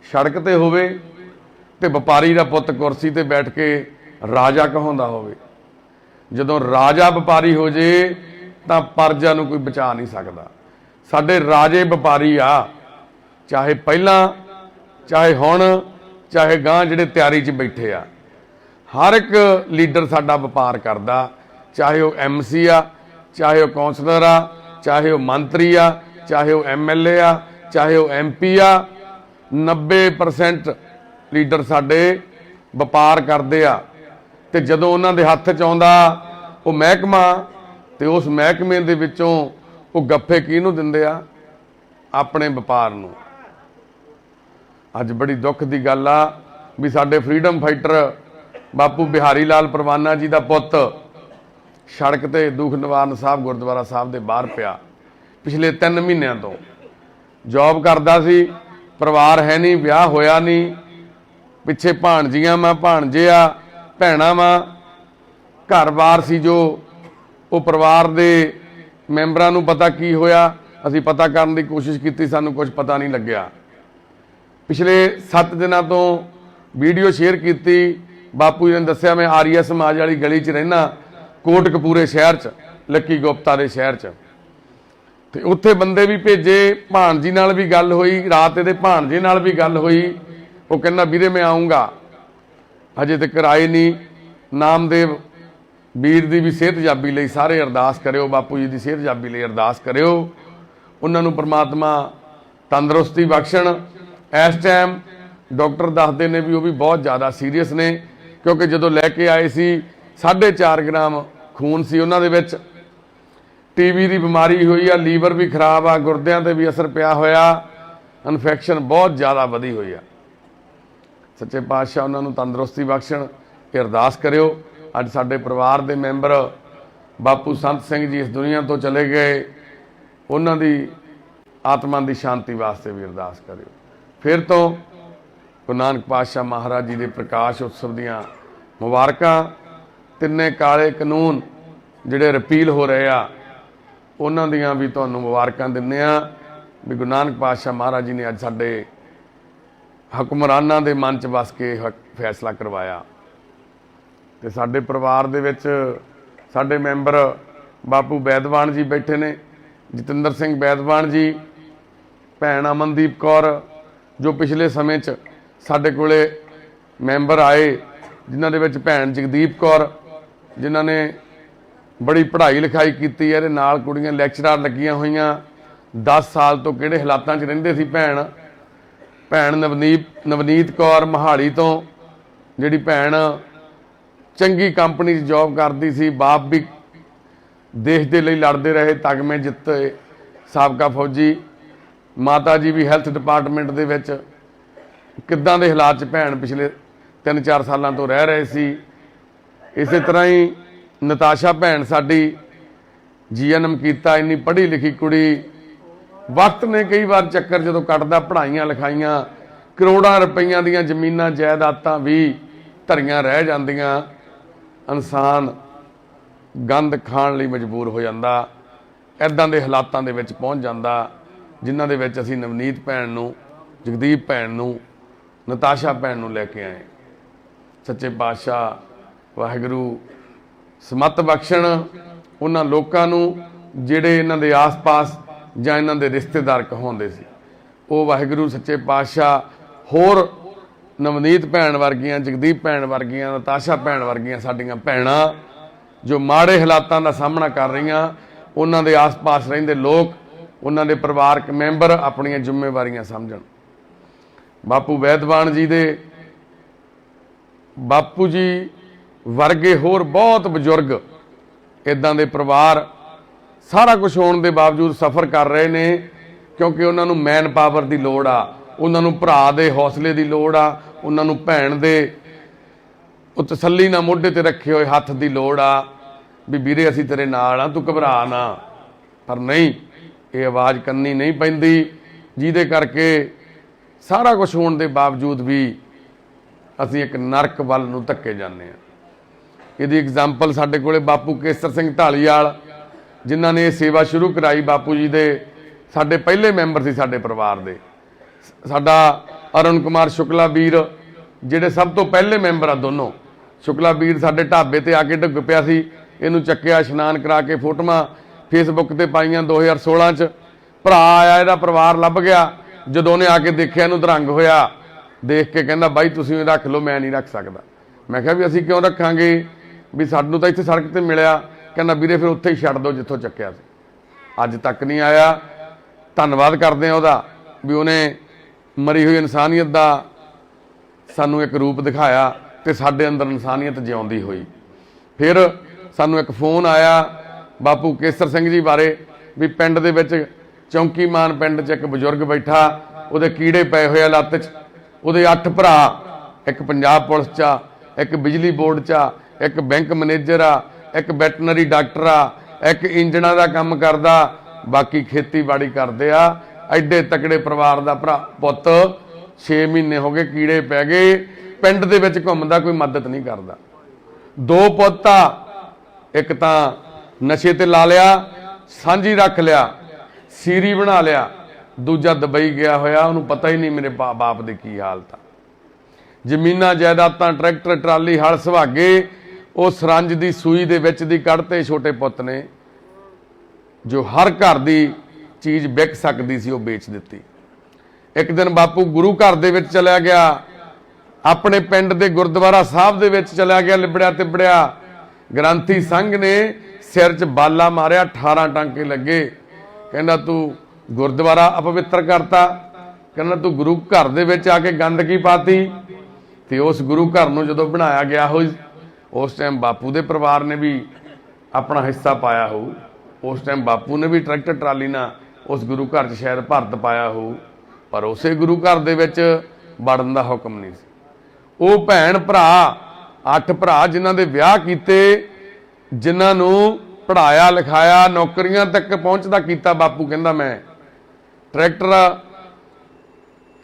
ਸੜਕ ਤੇ ਹੋਵੇ ਤੇ ਵਪਾਰੀ ਦਾ ਪੁੱਤ ਕੁਰਸੀ ਤੇ ਬੈਠ ਕੇ ਰਾਜਾ ਕਹਾਉਂਦਾ ਹੋਵੇ। ਜਦੋਂ ਰਾਜਾ ਵਪਾਰੀ ਹੋ ਜੇ ਤਾਂ ਪਰਜਾ ਨੂੰ ਕੋਈ ਬਚਾ ਨਹੀਂ ਸਕਦਾ। ਸਾਡੇ ਰਾਜੇ ਵਪਾਰੀ ਆ, ਚਾਹੇ ਪਹਿਲਾਂ, ਚਾਹੇ ਹੁਣ, ਚਾਹੇ ਗਾਂ ਜਿਹੜੇ ਤਿਆਰੀ 'ਚ ਬੈਠੇ ਆ। ਹਰ ਇੱਕ ਲੀਡਰ ਸਾਡਾ ਵਪਾਰ ਕਰਦਾ, ਚਾਹੇ ਉਹ MC ਆ, ਚਾਹੇ ਉਹ ਕੌਂਸਲਰ ਆ, ਚਾਹੇ ਉਹ ਮੰਤਰੀ ਆ, ਚਾਹੇ ਉਹ MLA ਆ, ਚਾਹੇ ਉਹ MP ਆ। 90% ਲੀਡਰ ਸਾਡੇ ਵਪਾਰ ਕਰਦੇ ਆ। ਤੇ ਜਦੋਂ ਉਹਨਾਂ ਦੇ ਹੱਥ 'ਚ ਆਉਂਦਾ ਉਹ ਮਹਿਕਮਾ, ਤੇ ਉਸ ਮਹਿਕਮੇ ਦੇ ਵਿੱਚੋਂ ਉਹ ਗੱਫੇ ਕਿਹਨੂੰ ਦਿੰਦੇ ਆ? ਆਪਣੇ ਵਪਾਰ ਨੂੰ। ਅੱਜ ਬੜੀ ਦੁੱਖ ਦੀ ਗੱਲ ਆ ਵੀ ਸਾਡੇ ਫਰੀडम ਫਾਈਟਰ ਬਾਪੂ ਬਿਹਾਰੀ ਲਾਲ ਪਰਵਾਨਾ ਜੀ ਦਾ ਪੁੱਤ ਸੜਕ ਤੇ ਦੁੱਖ ਨਿਵਾਰਨ ਸਾਹਿਬ ਗੁਰਦੁਆਰਾ ਸਾਹਿਬ ਦੇ ਬਾਹਰ ਪਿਆ। ਪਿਛਲੇ 3 ਮਹੀਨਿਆਂ ਤੋਂ ਜੌਬ ਕਰਦਾ ਸੀ, ਪਰਿਵਾਰ ਹੈ ਨਹੀਂ, ਵਿਆਹ ਹੋਇਆ ਨਹੀਂ, ਪਿੱਛੇ ਭਾਣਜੀਆਂ ਮਾਂ ਭਾਣਜੇ ਆ, ਭੈਣਾਂ ਮਾਂ, ਘਰ-ਬਾਰ ਸੀ ਜੋ ਉਹ ਪਰਿਵਾਰ ਦੇ ਮੈਂਬਰਾਂ ਨੂੰ ਪਤਾ ਕੀ ਹੋਇਆ। ਅਸੀਂ ਪਤਾ ਕਰਨ ਦੀ ਕੋਸ਼ਿਸ਼ ਕੀਤੀ, ਸਾਨੂੰ ਕੁਝ ਪਤਾ ਨਹੀਂ ਲੱਗਿਆ। ਪਿਛਲੇ 7 ਦਿਨਾਂ ਤੋਂ ਵੀਡੀਓ ਸ਼ੇਅਰ ਕੀਤੀ। ਬਾਪੂ ਜੀ ਨੇ ਦੱਸਿਆ ਮੈਂ ਆਰੀਆ ਸਮਾਜ ਵਾਲੀ ਗਲੀ 'ਚ ਰਹਿਣਾ, ਕੋਟਕਪੂਰੇ ਸ਼ਹਿਰ 'ਚ, ਲੱਕੀ ਗੁਪਤਾ ਦੇ ਸ਼ਹਿਰ 'ਚ। ਤੇ ਉੱਥੇ ਬੰਦੇ ਵੀ ਭੇਜੇ, ਭਾਣਜੀ ਨਾਲ ਵੀ ਗੱਲ ਹੋਈ, ਰਾਤ ਇਹਦੇ ਭਾਣਜੇ ਨਾਲ ਵੀ ਗੱਲ ਹੋਈ। ਉਹ ਕਹਿੰਦਾ ਵੀਰੇ ਮੈਂ ਆਉਂਗਾ, ਅਜੇ ਤੱਕ ਆਏ ਨਹੀਂ। ਨਾਮਦੇਵ ਵੀਰ ਦੀ ਵੀ ਸਿਹਤਯਾਬੀ ਲਈ ਸਾਰੇ ਅਰਦਾਸ ਕਰਿਓ, ਬਾਪੂ ਜੀ ਦੀ ਸਿਹਤਯਾਬੀ ਲਈ ਅਰਦਾਸ ਕਰਿਓ। ਉਹਨਾਂ ਨੂੰ ਪ੍ਰਮਾਤਮਾ ਤੰਦਰੁਸਤੀ ਬਖਸ਼ਣ। ਇਸ ਟਾਈਮ ਡਾਕਟਰ ਦੱਸਦੇ ਨੇ ਵੀ ਉਹ ਵੀ ਬਹੁਤ ਜ਼ਿਆਦਾ ਸੀਰੀਅਸ ਨੇ, ਕਿਉਂਕਿ ਜਦੋਂ ਲੈ ਕੇ ਆਏ ਸੀ 4.5 ਗ੍ਰਾਮ ਖੂਨ ਸੀ ਉਹਨਾਂ ਦੇ ਵਿੱਚ। TB ਦੀ ਬਿਮਾਰੀ ਹੋਈ ਆ, ਲੀਵਰ ਵੀ ਖਰਾਬ ਆ, ਗੁਰਦਿਆਂ ਤੇ ਵੀ ਅਸਰ ਪਿਆ ਹੋਇਆ, ਇਨਫੈਕਸ਼ਨ ਬਹੁਤ ਜ਼ਿਆਦਾ ਵਧੀ ਹੋਈ ਆ। ਸੱਚੇ ਪਾਤਸ਼ਾਹ ਉਹਨਾਂ ਨੂੰ ਤੰਦਰੁਸਤੀ ਬਖਸ਼ਣ, ਇਹ ਅਰਦਾਸ ਕਰਿਓ। ਅੱਜ ਸਾਡੇ ਪਰਿਵਾਰ ਦੇ ਮੈਂਬਰ ਬਾਪੂ ਸੰਤ ਸਿੰਘ ਜੀ ਇਸ ਦੁਨੀਆ ਤੋਂ ਚਲੇ ਗਏ, ਉਹਨਾਂ ਦੀ ਆਤਮਾ ਦੀ ਸ਼ਾਂਤੀ ਵਾਸਤੇ ਵੀ ਅਰਦਾਸ ਕਰਿਓ। ਫਿਰ ਤੋਂ ਗੁਰੂ ਨਾਨਕ ਪਾਤਸ਼ਾਹ ਮਹਾਰਾਜ ਜੀ ਦੇ ਪ੍ਰਕਾਸ਼ ਉਤਸਵ ਦੀਆਂ ਮੁਬਾਰਕਾਂ। ਤਿੰਨੇ ਕਾਲੇ ਕਾਨੂੰਨ ਜਿਹੜੇ ਰਿਪੀਲ ਹੋ ਰਹੇ ਆ ਉਹਨਾਂ ਦੀਆਂ ਵੀ ਤੁਹਾਨੂੰ ਮੁਬਾਰਕਾਂ ਦਿੰਦੇ ਆ ਵੀ ਗੁਰੂ ਨਾਨਕ ਪਾਤਸ਼ਾਹ ਮਹਾਰਾਜ ਜੀ ਨੇ ਅੱਜ ਸਾਡੇ ਹੁਕਮਰਾਨਾਂ ਦੇ ਮਨ 'ਚ ਵਸ ਕੇ ਫੈਸਲਾ ਕਰਵਾਇਆ। ਤੇ ਸਾਡੇ ਪਰਿਵਾਰ ਦੇ ਵਿੱਚ ਸਾਡੇ ਮੈਂਬਰ ਬਾਪੂ ਬੈਦਵਾਨ ਜੀ ਬੈਠੇ ਨੇ, ਜਤਿੰਦਰ ਸਿੰਘ ਬੈਦਵਾਨ ਜੀ, ਭੈਣ ਅਮਨਦੀਪ ਕੌਰ ਜੋ ਪਿਛਲੇ ਸਮੇਂ 'ਚ ਸਾਡੇ ਕੋਲੇ ਮੈਂਬਰ ਆਏ, ਜਿਨ੍ਹਾਂ ਦੇ ਵਿੱਚ ਭੈਣ ਜਗਦੀਪ ਕੌਰ ਜਿਨ੍ਹਾਂ ਨੇ ਬੜੀ ਪੜ੍ਹਾਈ ਲਿਖਾਈ ਕੀਤੀ ਹੈ, ਇਹਦੇ ਨਾਲ ਕੁੜੀਆਂ ਲੈਕਚਰਾਰ ਲੱਗੀਆਂ ਹੋਈਆਂ, 10 ਸਾਲ ਤੋਂ ਕਿਹੜੇ ਹਾਲਾਤਾਂ 'ਚ ਰਹਿੰਦੇ ਸੀ। ਭੈਣ ਨਵਨੀਤ ਕੌਰ ਮਹਾਲੀ ਤੋਂ, ਜਿਹੜੀ ਭੈਣ ਚੰਗੀ ਕੰਪਨੀ 'ਚ ਜੌਬ ਕਰਦੀ ਸੀ, ਬਾਪ ਵੀ ਦੇਸ਼ ਦੇ ਲਈ ਲੜਦੇ ਰਹੇ, ਤਗਮੇ ਜਿੱਤੇ, ਸਾਬਕਾ ਫੌਜੀ। ਮਾਤਾ ਜੀ ਵੀ ਹੈਲਥ ਡਿਪਾਰਟਮੈਂਟ ਦੇ ਵਿੱਚ। ਕਿੱਦਾਂ ਦੇ ਹਾਲਾਤ 'ਚ ਭੈਣ ਪਿਛਲੇ 3-4 ਸਾਲਾਂ ਤੋਂ ਰਹਿ ਰਹੇ ਸੀ। ਇਸੇ ਤਰ੍ਹਾਂ ਹੀ ਨਤਾਸ਼ਾ ਭੈਣ ਸਾਡੀ ਜੀਐਨਐਮ ਕੀਤਾ, ਇੰਨੀ ਪੜ੍ਹੀ ਲਿਖੀ ਕੁੜੀ। ਵਕਤ ਨੇ ਕਈ ਵਾਰ ਚੱਕਰ ਜਦੋਂ ਕੱਟਦਾ, ਪੜ੍ਹਾਈਆਂ ਲਿਖਾਈਆਂ, ਕਰੋੜਾਂ ਰੁਪਈਆਂ ਦੀਆਂ ਜ਼ਮੀਨਾਂ ਜਾਇਦਾਦਾਂ ਵੀ ਧਰੀਆਂ ਰਹਿ ਜਾਂਦੀਆਂ, ਇਨਸਾਨ ਗੰਦ ਖਾਣ ਲਈ ਮਜਬੂਰ ਹੋ ਜਾਂਦਾ। ਇੱਦਾਂ ਦੇ ਹਾਲਾਤਾਂ ਦੇ ਵਿੱਚ ਪਹੁੰਚ ਜਾਂਦਾ, ਜਿਨ੍ਹਾਂ ਦੇ ਵਿੱਚ ਅਸੀਂ ਨਵਨੀਤ ਭੈਣ ਨੂੰ, ਜਗਦੀਪ ਭੈਣ ਨੂੰ, ਨਤਾਸ਼ਾ ਭੈਣ ਨੂੰ ਲੈ ਕੇ ਆਏ। ਸੱਚੇ ਪਾਤਸ਼ਾਹ ਵਾਹਿਗੁਰੂ ਸਮੱਤ ਬਖਸ਼ਣ ਉਹਨਾਂ ਲੋਕਾਂ ਨੂੰ ਜਿਹੜੇ ਇਹਨਾਂ ਦੇ ਆਸ-ਪਾਸ ਜਾਂ ਇਹਨਾਂ ਦੇ ਰਿਸ਼ਤੇਦਾਰ ਕਹਾਉਂਦੇ ਸੀ। ਉਹ ਵਾਹਿਗੁਰੂ ਸੱਚੇ ਪਾਤਸ਼ਾਹ ਹੋਰ ਨਵਨੀਤ ਭੈਣ ਵਰਗੀਆਂ, ਜਗਦੀਪ ਭੈਣ ਵਰਗੀਆਂ, ਨਤਾਸ਼ਾ ਭੈਣ ਵਰਗੀਆਂ ਸਾਡੀਆਂ ਭੈਣਾਂ ਜੋ ਮਾੜੇ ਹਾਲਾਤਾਂ ਦਾ ਸਾਹਮਣਾ ਕਰ ਰਹੀਆਂ, ਉਹਨਾਂ ਦੇ ਆਸ-ਪਾਸ ਰਹਿੰਦੇ ਲੋਕ, ਉਹਨਾਂ ਦੇ ਪਰਿਵਾਰਕ ਮੈਂਬਰ ਆਪਣੀਆਂ ਜ਼ਿੰਮੇਵਾਰੀਆਂ ਸਮਝਣ। ਬਾਪੂ ਵੈਦਵਾਨ ਜੀ ਦੇ, ਬਾਪੂ ਜੀ ਵਰਗੇ ਹੋਰ ਬਹੁਤ ਬਜ਼ੁਰਗ ਇੱਦਾਂ ਦੇ ਪਰਿਵਾਰ ਸਾਰਾ ਕੁਝ ਹੋਣ ਦੇ ਬਾਵਜੂਦ ਸਫ਼ਰ ਕਰ ਰਹੇ ਨੇ, ਕਿਉਂਕਿ ਉਹਨਾਂ ਨੂੰ ਮੈਨ ਪਾਵਰ ਦੀ ਲੋੜ ਆ, ਉਹਨਾਂ ਨੂੰ ਭਰਾ ਦੇ ਹੌਸਲੇ ਦੀ ਲੋੜ ਆ, ਉਹਨਾਂ ਨੂੰ ਭੈਣ ਦੇ ਉਹ ਤਸੱਲੀ ਨਾਲ ਮੋਢੇ ਤੇ ਰੱਖੇ ਹੋਏ ਹੱਥ ਦੀ ਲੋੜ ਆ ਵੀ ਵੀਰੇ ਅਸੀਂ ਤੇਰੇ ਨਾਲ ਆ, ਤੂੰ ਘਬਰਾ ਨਾ। ਪਰ ਨਹੀਂ, ਇਹ ਆਵਾਜ਼ ਕੰਨੀ ਨਹੀਂ ਪੈਂਦੀ, ਜਿਹਦੇ ਕਰਕੇ ਸਾਰਾ ਕੁਝ ਹੋਣ ਦੇ ਬਾਵਜੂਦ ਵੀ ਅਸੀਂ ਇੱਕ ਨਰਕ ਵੱਲ ਨੂੰ ਧੱਕੇ ਜਾਂਦੇ ਹਾਂ। ਇਹਦੀ ਐਗਜ਼ਾਮਪਲ ਸਾਡੇ ਕੋਲੇ ਬਾਪੂ ਕੇਸਰ ਸਿੰਘ ਢਾਲੀਵਾਲ, ਜਿਨ੍ਹਾਂ ਨੇ ਇਹ ਸੇਵਾ ਸ਼ੁਰੂ ਕਰਾਈ। ਬਾਪੂ ਜੀ ਦੇ ਸਾਡੇ ਪਹਿਲੇ ਮੈਂਬਰ ਸੀ ਸਾਡੇ ਪਰਿਵਾਰ ਦੇ। ਸਾਡਾ ਅਰੁਣ ਕੁਮਾਰ ਸ਼ੁਕਲਾ ਵੀਰ ਜਿਹੜੇ ਸਭ ਤੋਂ ਪਹਿਲੇ ਮੈਂਬਰ ਆ ਦੋਨੋਂ। ਸ਼ੁਕਲਾ ਵੀਰ ਸਾਡੇ ਢਾਬੇ ਤੇ ਆ ਕੇ ਡਿੱਗ ਪਿਆ ਸੀ, ਇਹਨੂੰ ਚੱਕਿਆ, ਇਸ਼ਨਾਨ ਕਰਾ ਕੇ ਫੋਟੋਆਂ ਫੇਸਬੁੱਕ ਤੇ ਪਾਈਆਂ 2016 'ਚ। ਭਰਾ ਆਇਆ, ਇਹਦਾ ਪਰਿਵਾਰ ਲੱਭ ਗਿਆ। ਜਦੋਂ ਉਹਨੇ ਆ ਕੇ ਦੇਖਿਆ, ਇਹਨੂੰ ਦਰੰਗ ਹੋਇਆ, ਦੇਖ ਕੇ ਕਹਿੰਦਾ ਬਾਈ ਤੁਸੀਂ ਰੱਖ ਲਓ, ਮੈਂ ਨਹੀਂ ਰੱਖ ਸਕਦਾ। ਮੈਂ ਕਿਹਾ ਵੀ ਅਸੀਂ ਕਿਉਂ ਰੱਖਾਂਗੇ, ਵੀ ਸਾਨੂੰ ਤਾਂ ਇੱਥੇ ਸੜਕ ਤੇ ਮਿਲਿਆ। ਕਹਿੰਦਾ ਵੀਰੇ ਫਿਰ ਉੱਥੇ ਹੀ ਛੱਡ ਦਿਓ ਜਿੱਥੋਂ ਚੱਕਿਆ ਸੀ। ਅੱਜ ਤੱਕ ਨਹੀਂ ਆਇਆ। ਧੰਨਵਾਦ ਕਰਦੇ ਆ ਉਹਦਾ ਵੀ ਉਹਨੇ ਮਰੀ ਹੋਈ ਇਨਸਾਨੀਅਤ ਦਾ ਸਾਨੂੰ ਇੱਕ ਰੂਪ ਦਿਖਾਇਆ ਤੇ ਸਾਡੇ ਅੰਦਰ ਇਨਸਾਨੀਅਤ ਜਿਉਂਦੀ ਹੋਈ। ਫਿਰ ਸਾਨੂੰ ਇੱਕ ਫੋਨ ਆਇਆ ਬਾਪੂ ਕੇਸਰ ਸਿੰਘ ਜੀ ਬਾਰੇ ਵੀ ਪਿੰਡ ਦੇ ਵਿੱਚ ਚੌਂਕੀਮਾਨ ਪਿੰਡ 'ਚ ਇੱਕ ਬਜ਼ੁਰਗ ਬੈਠਾ, ਉਹਦੇ ਕੀੜੇ ਪਏ ਹੋਏ ਆ ਲੱਤ 'ਚ। ਉਹਦੇ 8 ਭਰਾ, ਇੱਕ ਪੰਜਾਬ ਪੁਲਿਸ 'ਚ ਆ, ਇੱਕ ਬਿਜਲੀ ਬੋਰਡ 'ਚ ਆ, ਇੱਕ ਬੈਂਕ ਮੈਨੇਜਰ ਆ, ਇੱਕ ਵੈਟਰਨਰੀ ਡਾਕਟਰ ਆ, ਇੱਕ ਇੰਜਣਾਂ ਦਾ ਕੰਮ ਕਰਦਾ, ਬਾਕੀ ਖੇਤੀਬਾੜੀ ਕਰਦੇ ਆ। ਐਡੇ ਤਕੜੇ ਪਰਿਵਾਰ ਦਾ ਭਰਾ ਪੁੱਤ 6 ਮਹੀਨੇ ਹੋ ਗਏ ਕੀੜੇ ਪੈ ਗਏ, ਪਿੰਡ ਦੇ ਵਿੱਚ ਘੁੰਮਦਾ, ਕੋਈ ਮਦਦ ਨਹੀਂ ਕਰਦਾ। 2 ਪੁੱਤ ਆ, ਇੱਕ ਤਾਂ ਨਸ਼ੇ ਤੇ ਲਾ ਲਿਆ, ਸਾਂਝੀ ਰੱਖ ਲਿਆ, ਸੀਰੀ ਬਣਾ ਲਿਆ, ਦੂਜਾ ਦੁਬਈ ਗਿਆ ਹੋਇਆ, ਉਹਨੂੰ ਪਤਾ ਹੀ ਨਹੀਂ ਮੇਰੇ ਬਾਪ ਦੀ ਕੀ ਹਾਲਤ ਆ। ਜ਼ਮੀਨਾਂ ਜਾਇਦਾਦਾਂ, ਟਰੈਕਟਰ ਟਰਾਲੀ, ਹਲ ਸੁਹਾਗੇ ਉਹ ਸਰੰਜ ਦੀ ਸੂਈ ਦੇ ਵਿੱਚ ਦੀ ਕੱਢਤੇ ਛੋਟੇ ਪੁੱਤ ਨੇ। ਜੋ ਹਰ ਘਰ ਦੀ ਚੀਜ਼ ਵਿਕ ਸਕਦੀ ਸੀ ਉਹ ਵੇਚ ਦਿੱਤੀ। ਇੱਕ ਦਿਨ ਬਾਪੂ ਗੁਰੂ ਘਰ ਦੇ ਵਿੱਚ ਚਲਿਆ ਗਿਆ, ਆਪਣੇ ਪਿੰਡ ਦੇ ਗੁਰਦੁਆਰਾ ਸਾਹਿਬ ਦੇ ਵਿੱਚ ਚਲਿਆ ਗਿਆ, ਲਿਬੜਿਆ ਤਿਬੜਿਆ। ਗ੍ਰੰਥੀ ਸੰਘ ਨੇ ਸਿਰ 'ਚ ਬਾਲਾ ਮਾਰਿਆ, 18 ਟਾਂਕੇ ਲੱਗੇ। ਕਹਿੰਦਾ ਤੂੰ ਗੁਰਦੁਆਰਾ ਅਪਵਿੱਤਰ ਕਰਤਾ, ਕਹਿੰਦਾ ਤੂੰ ਗੁਰੂ ਘਰ ਦੇ ਵਿੱਚ ਆ ਕੇ ਗੰਦਗੀ ਪਾਤੀ। ਤੇ ਉਸ ਗੁਰੂ ਘਰ ਨੂੰ ਜਦੋਂ ਬਣਾਇਆ ਗਿਆ ਹੋਈ, ਉਸ ਟਾਈਮ ਬਾਪੂ ਦੇ ਪਰਿਵਾਰ ਨੇ ਵੀ ਆਪਣਾ ਹਿੱਸਾ ਪਾਇਆ ਹੋਊ। ਉਸ ਟਾਈਮ ਬਾਪੂ ਨੇ ਵੀ ਟਰੈਕਟਰ ਟਰਾਲੀ ਨਾਲ ਉਸ ਗੁਰੂ ਘਰ 'ਚ ਸ਼ਾਇਦ ਭਰਤ ਪਾਇਆ ਹੋਊ, ਪਰ ਉਸੇ ਗੁਰੂ ਘਰ ਦੇ ਵਿੱਚ ਵੜਨ ਦਾ ਹੁਕਮ ਨਹੀਂ ਸੀ। ਉਹ ਭੈਣ ਭਰਾ 8 ਭਰਾ ਜਿਨ੍ਹਾਂ ਦੇ ਵਿਆਹ ਕੀਤੇ, ਜਿਨ੍ਹਾਂ ਨੂੰ ਪੜ੍ਹਾਇਆ ਲਿਖਾਇਆ, ਨੌਕਰੀਆਂ ਤੱਕ ਪਹੁੰਚਦਾ ਕੀਤਾ। ਬਾਪੂ ਕਹਿੰਦਾ ਮੈਂ ਟਰੈਕਟਰ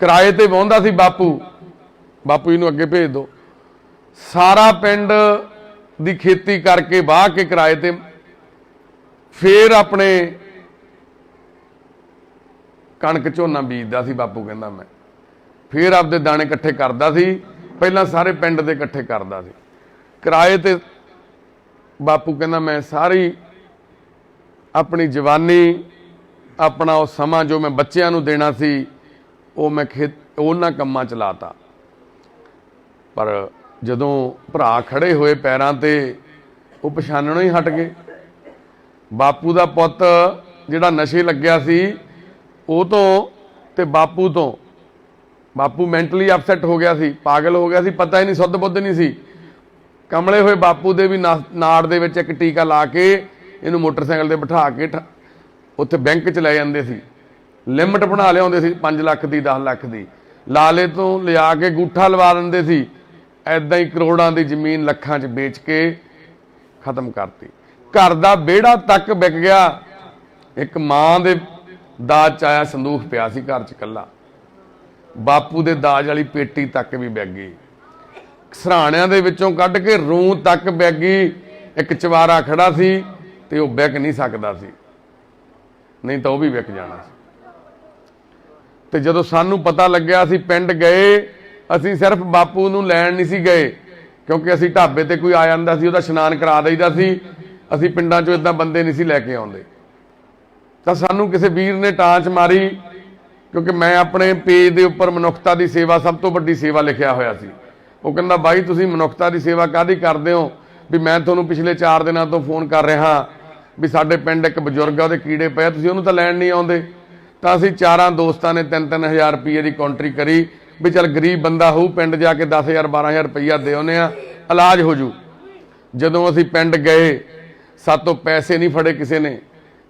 ਕਿਰਾਏ ਤੇ ਵਾਹੁੰਦਾ ਸੀ, ਬਾਪੂ ਇਹਨੂੰ ਅੱਗੇ ਭੇਜ ਦਿਓ। ਸਾਰਾ ਪਿੰਡ ਦੀ ਖੇਤੀ ਕਰਕੇ ਵਾਹ ਕੇ ਕਿਰਾਏ ਤੇ, ਫੇਰ ਆਪਣੇ ਕਣਕ ਝੋਨਾ ਬੀਜਦਾ ਸੀ। ਬਾਪੂ ਕਹਿੰਦਾ ਮੈਂ ਫੇਰ ਆਪਦੇ ਦਾਣੇ ਇਕੱਠੇ ਕਰਦਾ ਸੀ, ਪਹਿਲਾਂ ਸਾਰੇ ਪਿੰਡ ਦੇ ਇਕੱਠੇ ਕਰਦਾ ਸੀ ਕਿਰਾਏ ਤੇ। ਬਾਪੂ ਕਹਿੰਦਾ ਮੈਂ ਸਾਰੀ ਆਪਣੀ ਜਵਾਨੀ ਆਪਣਾ ਉਹ ਸਮਾਂ ਜੋ ਮੈਂ ਬੱਚਿਆਂ ਨੂੰ ਦੇਣਾ ਸੀ ਉਹ ਮੈਂ ਉਹਨਾਂ ਕੰਮਾਂ 'ਚ ਲਾਤਾ। ਪਰ ਜਦੋਂ ਭਰਾ ਖੜੇ ਹੋਏ ਪੈਰਾਂ ਤੇ ਉਹ ਪਛਾਣਨੋਂ ਹੀ ਹਟ ਗਏ। ਬਾਪੂ ਦਾ ਪੁੱਤ ਜਿਹੜਾ ਨਸ਼ੇ ਲੱਗਿਆ ਸੀ ਉਹ ਤੋਂ ਤੇ ਬਾਪੂ ਤੋਂ, ਬਾਪੂ ਮੈਂਟਲੀ ਅਪਸੈਟ ਹੋ ਗਿਆ ਸੀ, ਪਾਗਲ ਹੋ ਗਿਆ ਸੀ, ਪਤਾ ਹੀ ਨਹੀਂ, ਸੁੱਧ ਬੁੱਧ ਨਹੀਂ ਸੀ। ਕਮਲੇ ਹੋਏ ਬਾਪੂ ਦੇ ਵੀ ਨਾੜ ਦੇ ਵਿੱਚ ਇੱਕ ਟੀਕਾ ਲਾ ਕੇ ਇਹਨੂੰ ਮੋਟਰਸਾਈਕਲ ਤੇ ਬਿਠਾ ਕੇ ਉੱਥੇ ਬੈਂਕ 'ਚ ਲੈ ਜਾਂਦੇ ਸੀ। ਲਿਮਟ ਬਣਾ ਲਿਆਉਂਦੇ ਸੀ 5 ਲੱਖ ਦੀ, 10 ਲੱਖ ਦੀ, ਲਾਲੇ ਤੋਂ ਲਿਆ ਕੇ ਗੂਠਾ ਲਵਾ ਦਿੰਦੇ ਸੀ। ਐਦਾਂ ਹੀ ਕਰੋੜਾਂ ਦੀ ਜ਼ਮੀਨ ਲੱਖਾਂ 'ਚ ਵੇਚ ਕੇ ਖਤਮ ਕਰਤੀ। ਘਰ ਦਾ ਵਿਹੜਾ ਤੱਕ ਵਿਕ ਗਿਆ। ਇੱਕ ਮਾਂ ਦੇ ਦਾਜ 'ਚ ਆਇਆ ਸੰਦੂਖ ਪਿਆ ਸੀ ਘਰ 'ਚ ਇਕੱਲਾ, ਬਾਪੂ ਦੇ ਦਾਜ ਵਾਲੀ ਪੇਟੀ ਤੱਕ ਵੀ ਵਿਕ ਗਈ। ਸਰਾਣਿਆਂ ਦੇ ਵਿੱਚੋਂ ਕੱਢ ਕੇ ਰੂੰ ਤੱਕ ਵਿਕ ਗਈ। ਇੱਕ ਚਵਾਰਾ ਖੜਾ ਸੀ ਤੇ ਉਹ ਵਿਕ ਨਹੀਂ ਸਕਦਾ ਸੀ, ਨਹੀਂ ਤਾਂ ਉਹ ਵੀ ਵਿਕ ਜਾਣਾ ਸੀ। ਤੇ ਜਦੋਂ ਸਾਨੂੰ ਪਤਾ ਲੱਗਿਆ ਅਸੀਂ ਪਿੰਡ ਗਏ। ਅਸੀਂ ਸਿਰਫ ਬਾਪੂ ਨੂੰ ਲੈਣ ਨਹੀਂ ਸੀ ਗਏ, ਕਿਉਂਕਿ ਅਸੀਂ ਢਾਬੇ ਤੇ ਕੋਈ ਆ ਜਾਂਦਾ ਸੀ ਉਹਦਾ ਇਸ਼ਨਾਨ ਕਰਾ ਦਈਦਾ ਸੀ। ਅਸੀਂ ਪਿੰਡਾਂ 'ਚੋਂ ਇਦਾਂ ਬੰਦੇ ਨਹੀਂ ਸੀ ਲੈ ਕੇ ਆਉਂਦੇ। ਤਾਂ ਸਾਨੂੰ ਕਿਸੇ ਵੀਰ ਨੇ ਟਾਂਚ ਮਾਰੀ, ਕਿਉਂਕਿ ਮੈਂ ਆਪਣੇ ਪੇਜ ਦੇ ਉੱਪਰ ਮਨੁੱਖਤਾ ਦੀ ਸੇਵਾ ਸਭ ਤੋਂ ਵੱਡੀ ਸੇਵਾ ਲਿਖਿਆ ਹੋਇਆ ਸੀ। ਉਹ ਕਹਿੰਦਾ ਬਾਈ ਤੁਸੀਂ ਮਨੁੱਖਤਾ ਦੀ ਸੇਵਾ ਕਾਹਦੀ ਕਰਦੇ ਹੋ? ਵੀ ਮੈਂ ਤੁਹਾਨੂੰ ਪਿਛਲੇ 4 ਦਿਨਾਂ ਤੋਂ ਫੋਨ ਕਰ ਰਿਹਾ ਵੀ ਸਾਡੇ ਪਿੰਡ ਇੱਕ ਬਜ਼ੁਰਗ ਆ, ਉਹਦੇ ਕੀੜੇ ਪਏ, ਤੁਸੀਂ ਉਹਨੂੰ ਤਾਂ ਲੈਣ ਨਹੀਂ ਆਉਂਦੇ। ਤਾਂ ਅਸੀਂ 4 ਦੋਸਤਾਂ ਨੇ 3-3000 ਰੁਪਏ ਦੀ ਕਾਉਂਟਰੀ ਕਰੀ ਵੀ ਚੱਲ ਗਰੀਬ ਬੰਦਾ ਹੋਊ, ਪਿੰਡ ਜਾ ਕੇ 10,000-12,000 ਰੁਪਈਆ ਦੇ ਆਉਂਦੇ ਆ, ਇਲਾਜ ਹੋ ਜੂ। ਜਦੋਂ ਅਸੀਂ ਪਿੰਡ ਗਏ ਸਾਤੋਂ ਪੈਸੇ ਨਹੀਂ ਫੜੇ ਕਿਸੇ ਨੇ।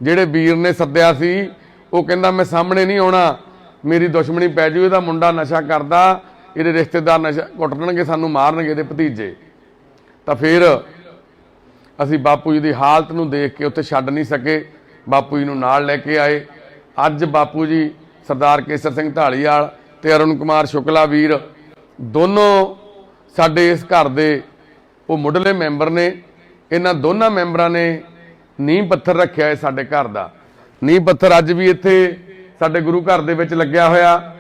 ਜਿਹੜੇ ਵੀਰ ਨੇ ਸੱਦਿਆ ਸੀ ਉਹ ਕਹਿੰਦਾ ਮੈਂ ਸਾਹਮਣੇ ਨਹੀਂ ਆਉਣਾ, ਮੇਰੀ ਦੁਸ਼ਮਣੀ ਪੈ ਜੂ, ਇਹਦਾ ਮੁੰਡਾ ਨਸ਼ਾ ਕਰਦਾ, ਇਹਦੇ ਰਿਸ਼ਤੇਦਾਰ ਨਸ਼ਾ ਕੁੱਟਣਗੇ, ਸਾਨੂੰ ਮਾਰਨਗੇ ਇਹਦੇ ਭਤੀਜੇ। ਤਾਂ ਫਿਰ ਅਸੀਂ ਬਾਪੂ ਜੀ ਦੀ ਹਾਲਤ ਨੂੰ ਦੇਖ ਕੇ ਉੱਥੇ ਛੱਡ ਨਹੀਂ ਸਕੇ, ਬਾਪੂ ਜੀ ਨੂੰ ਨਾਲ ਲੈ ਕੇ ਆਏ। ਅੱਜ ਬਾਪੂ ਜੀ ਸਰਦਾਰ ਕੇਸਰ ਸਿੰਘ ਢਾਲੀਵਾਲ ਤੇ ਅਰੁਣ ਕੁਮਾਰ ਸ਼ੁਕਲਾ ਵੀਰ ਦੋਨੋਂ ਸਾਡੇ ਇਸ ਘਰ ਦੇ ਉਹ ਮੁੱਢਲੇ ਮੈਂਬਰ ਨੇ। ਇਹਨਾਂ ਦੋਨਾਂ ਮੈਂਬਰਾਂ ਨੇ ਨੀਂਹ ਪੱਥਰ ਰੱਖਿਆ ਹੈ ਸਾਡੇ ਘਰ ਦਾ। ਨੀਂਹ ਪੱਥਰ ਅੱਜ ਵੀ ਇੱਥੇ ਸਾਡੇ ਗੁਰੂ ਘਰ ਦੇ ਵਿੱਚ ਲੱਗਿਆ ਹੋਇਆ।